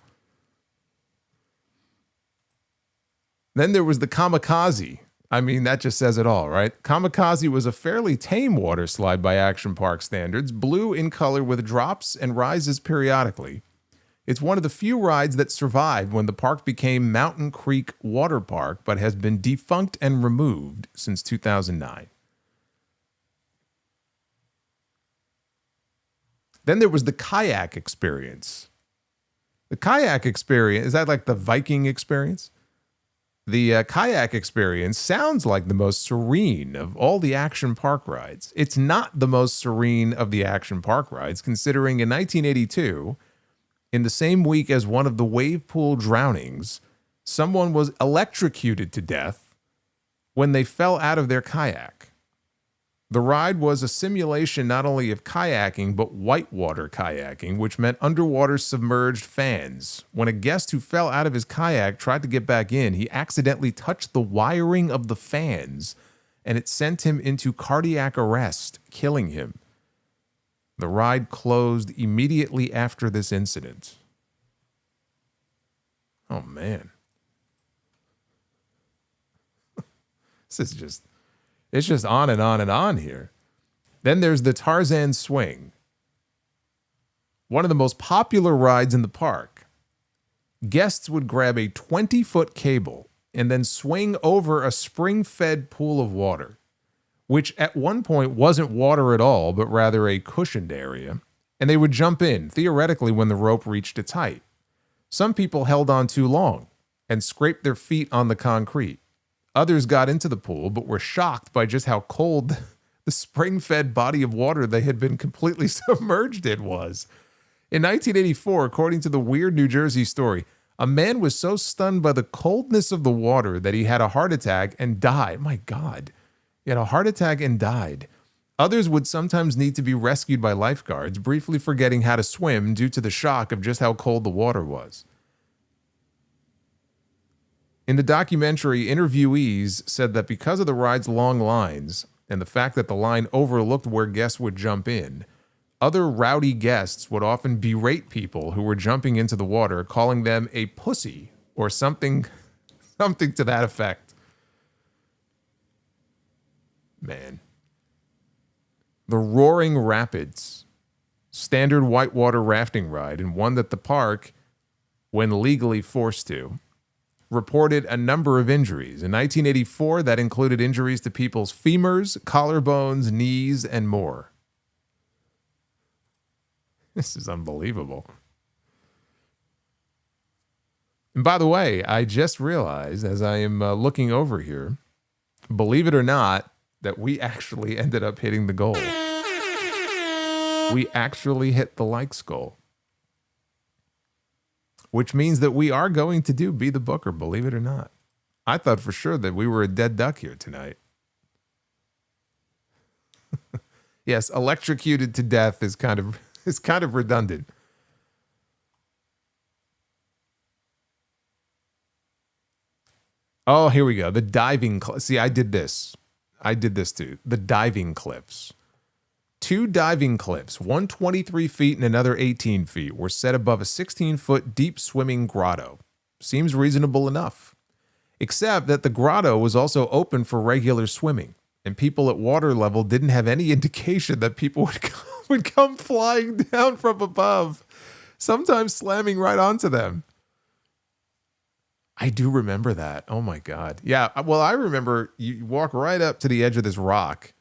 Then there was the kamikaze. I mean, that just says it all, right? Kamikaze was a fairly tame water slide by Action Park standards, blue in color with drops and rises periodically. It's one of the few rides that survived when the park became Mountain Creek Water Park, but has been defunct and removed since 2009. Then there was the kayak experience. The kayak experience, is that like the Viking experience? The kayak experience sounds like the most serene of all the Action Park rides. It's not the most serene of the Action Park rides, considering in 1982, in the same week as one of the wave pool drownings, someone was electrocuted to death when they fell out of their kayak. The ride was a simulation not only of kayaking, but whitewater kayaking, which meant underwater submerged fans. When a guest who fell out of his kayak tried to get back in, he accidentally touched the wiring of the fans, and it sent him into cardiac arrest, killing him. The ride closed immediately after this incident. Oh, man. This is just... It's just on and on and on here. Then there's the Tarzan swing. One of the most popular rides in the park. Guests would grab a 20-foot cable and then swing over a spring-fed pool of water, which at one point wasn't water at all, but rather a cushioned area, and they would jump in, theoretically, when the rope reached its height. Some people held on too long and scraped their feet on the concrete. Others got into the pool, but were shocked by just how cold the spring-fed body of water they had been completely submerged in was. In 1984, according to the Weird New Jersey story, a man was so stunned by the coldness of the water that he had a heart attack and died. My God. He had a heart attack and died. Others would sometimes need to be rescued by lifeguards, briefly forgetting how to swim due to the shock of just how cold the water was. In the documentary, interviewees said that because of the ride's long lines and the fact that the line overlooked where guests would jump in, other rowdy guests would often berate people who were jumping into the water, calling them a pussy or something to that effect. Man. The Roaring Rapids, standard whitewater rafting ride, and one that the park, when legally forced to, reported a number of injuries. In 1984, that included injuries to people's femurs, collarbones, knees, and more. This is unbelievable. And by the way, I just realized as I am looking over here, believe it or not, that we actually ended up hitting the goal. We actually hit the likes goal. Which means that we are going to do Be the Booker, believe it or not. I thought for sure that we were a dead duck here tonight. Yes, electrocuted to death is kind of redundant. Oh, here we go. The diving see, I did this too. The diving cliffs. 2 diving cliffs, one 23 feet and another 18 feet, were set above a 16-foot deep swimming grotto. Seems reasonable enough. Except that the grotto was also open for regular swimming, and people at water level didn't have any indication that people would come flying down from above, sometimes slamming right onto them. I do remember that. Oh my God. Yeah, well, I remember you walk right up to the edge of this rock,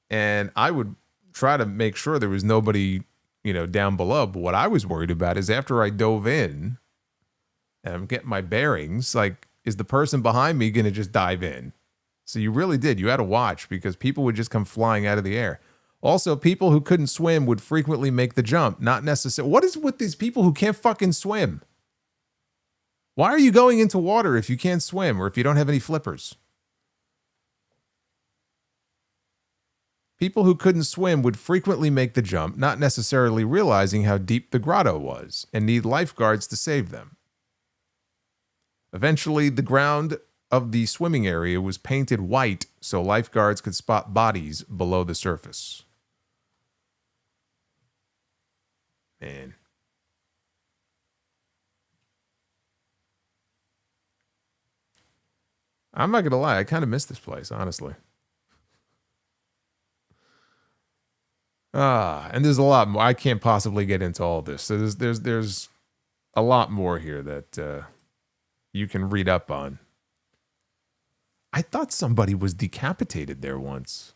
and I would try to make sure there was nobody, down below. But what I was worried about is after I dove in, and I'm getting my bearings. Like, is the person behind me going to just dive in? So you really did. You had to watch because people would just come flying out of the air. Also, people who couldn't swim would frequently make the jump. Not necessarily. What is with these people who can't fucking swim? Why are you going into water if you can't swim or if you don't have any flippers? People who couldn't swim would frequently make the jump, not necessarily realizing how deep the grotto was, and need lifeguards to save them. Eventually, the ground of the swimming area was painted white so lifeguards could spot bodies below the surface. Man. I'm not going to lie, I kind of miss this place, honestly. And there's a lot more. I can't possibly get into all this. So there's a lot more here that you can read up on. I thought somebody was decapitated there once.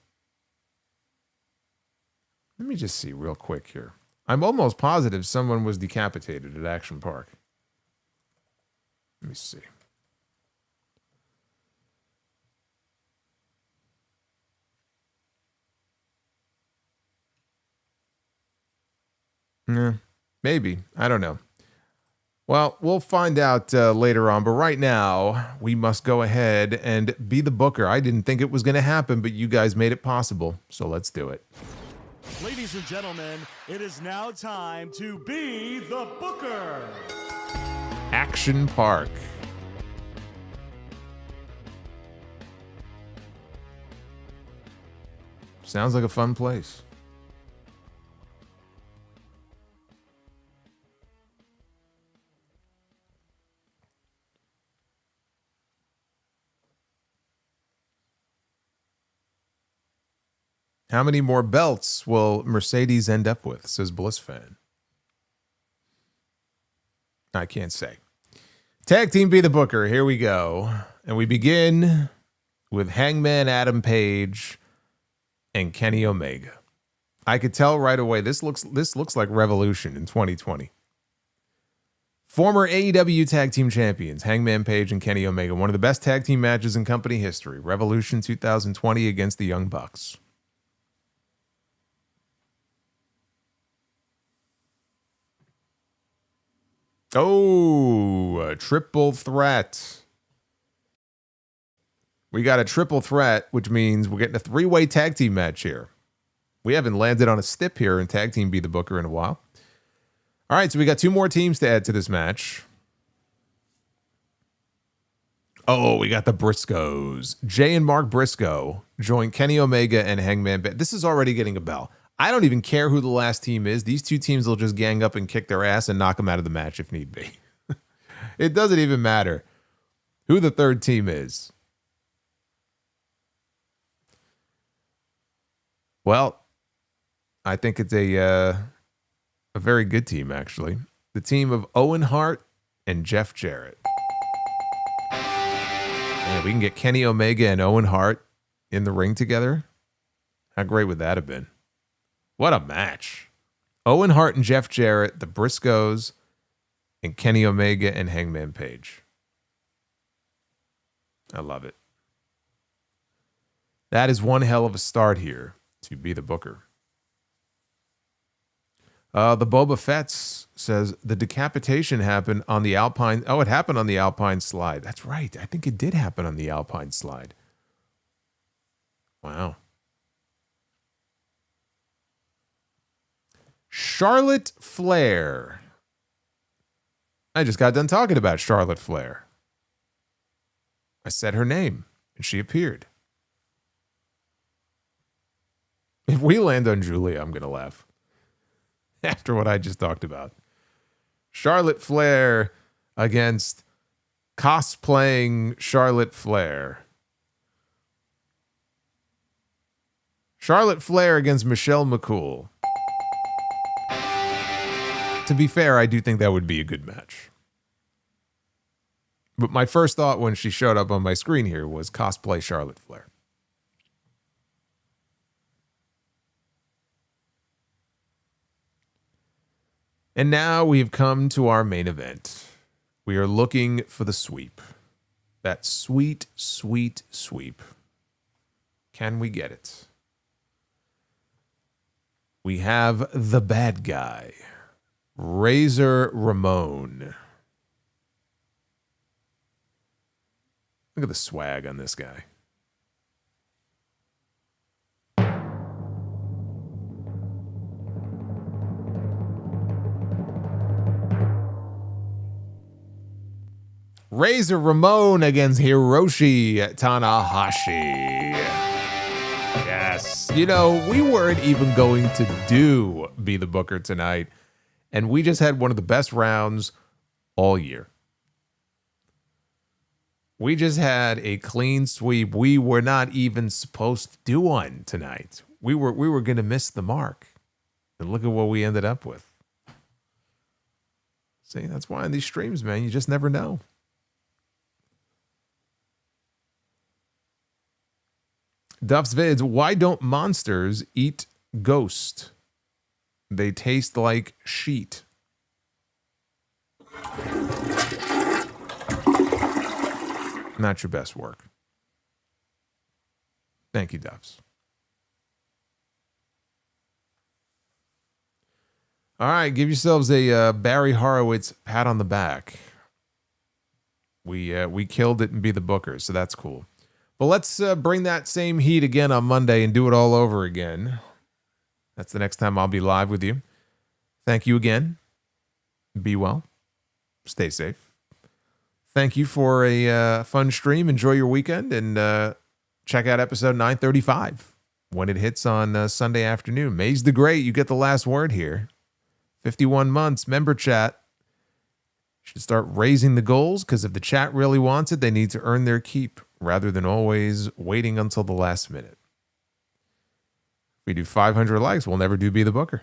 Let me just see real quick here. I'm almost positive someone was decapitated at Action Park. Let me see. Maybe. I don't know. Well, we'll find out later on. But right now, we must go ahead and be the booker. I didn't think it was going to happen, but you guys made it possible. So let's do it.
Ladies and gentlemen, it is now time to be the booker.
Action Park. Sounds like a fun place. How many more belts will Mercedes end up with, says Bliss Fan. I can't say. Tag team be the booker. Here we go. And we begin with Hangman Adam Page and Kenny Omega. I could tell right away this looks like Revolution in 2020. Former AEW Tag Team Champions, Hangman Page and Kenny Omega. One of the best tag team matches in company history. Revolution 2020 against the Young Bucks. Oh, a triple threat. We got a triple threat, which means we're getting a three-way tag team match here. We haven't landed on a stip here in Tag Team Be the Booker in a while. All right, so we got two more teams to add to this match. Oh, we got the Briscoes. Jay and Mark Briscoe join Kenny Omega and Hangman Page. This is already getting a bell. I don't even care who the last team is. These two teams will just gang up and kick their ass and knock them out of the match if need be. It doesn't even matter who the third team is. Well, I think it's a very good team, actually. The team of Owen Hart and Jeff Jarrett. Man, we can get Kenny Omega and Owen Hart in the ring together. How great would that have been? What a match. Owen Hart and Jeff Jarrett, the Briscoes, and Kenny Omega and Hangman Page. I love it. That is one hell of a start here to be the booker. The Boba Fett's says the decapitation happened on the Alpine. Oh, it happened on the Alpine slide. That's right. I think it did happen on the Alpine slide. Wow. Charlotte Flair. I just got done talking about Charlotte Flair. I said her name, and she appeared. If we land on Julia, I'm going to laugh. After what I just talked about. Charlotte Flair against cosplaying Charlotte Flair. Charlotte Flair against Michelle McCool. To be fair, I do think that would be a good match. But my first thought when she showed up on my screen here was cosplay Charlotte Flair. And now we've come to our main event. We are looking for the sweep. That sweet, sweet sweep. Can we get it? We have the bad guy, Razor Ramon. Look at the swag on this guy. Razor Ramon against Hiroshi Tanahashi. Yes. You know, we weren't even going to do Be the Booker tonight, and we just had one of the best rounds all year. We just had a clean sweep. We were not even supposed to do one tonight. We were going to miss the mark. And look at what we ended up with. See, that's why in these streams, man, you just never know. Duff's Vids, why don't monsters eat ghost? They taste like sheet. Not your best work. Thank you, Duffs. All right, give yourselves a Barry Horowitz pat on the back. We killed it and be the Booker, so that's cool. But let's bring that same heat again on Monday and do it all over again. That's the next time I'll be live with you. Thank you again. Be well. Stay safe. Thank you for a fun stream. Enjoy your weekend, and check out episode 935 when it hits on Sunday afternoon. Maze the Great, you get the last word here. 51 months, member chat. Should start raising the goals, because if the chat really wants it, they need to earn their keep rather than always waiting until the last minute. If we do 500 likes, we'll never do Be the Booker.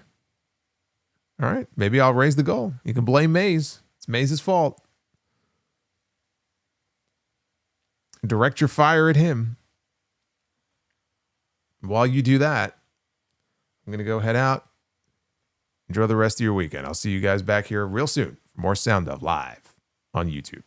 All right, maybe I'll raise the goal. You can blame Maze. It's Maze's fault. Direct your fire at him. While you do that, I'm going to go head out. Enjoy the rest of your weekend. I'll see you guys back here real soon for more Sound Of live on YouTube.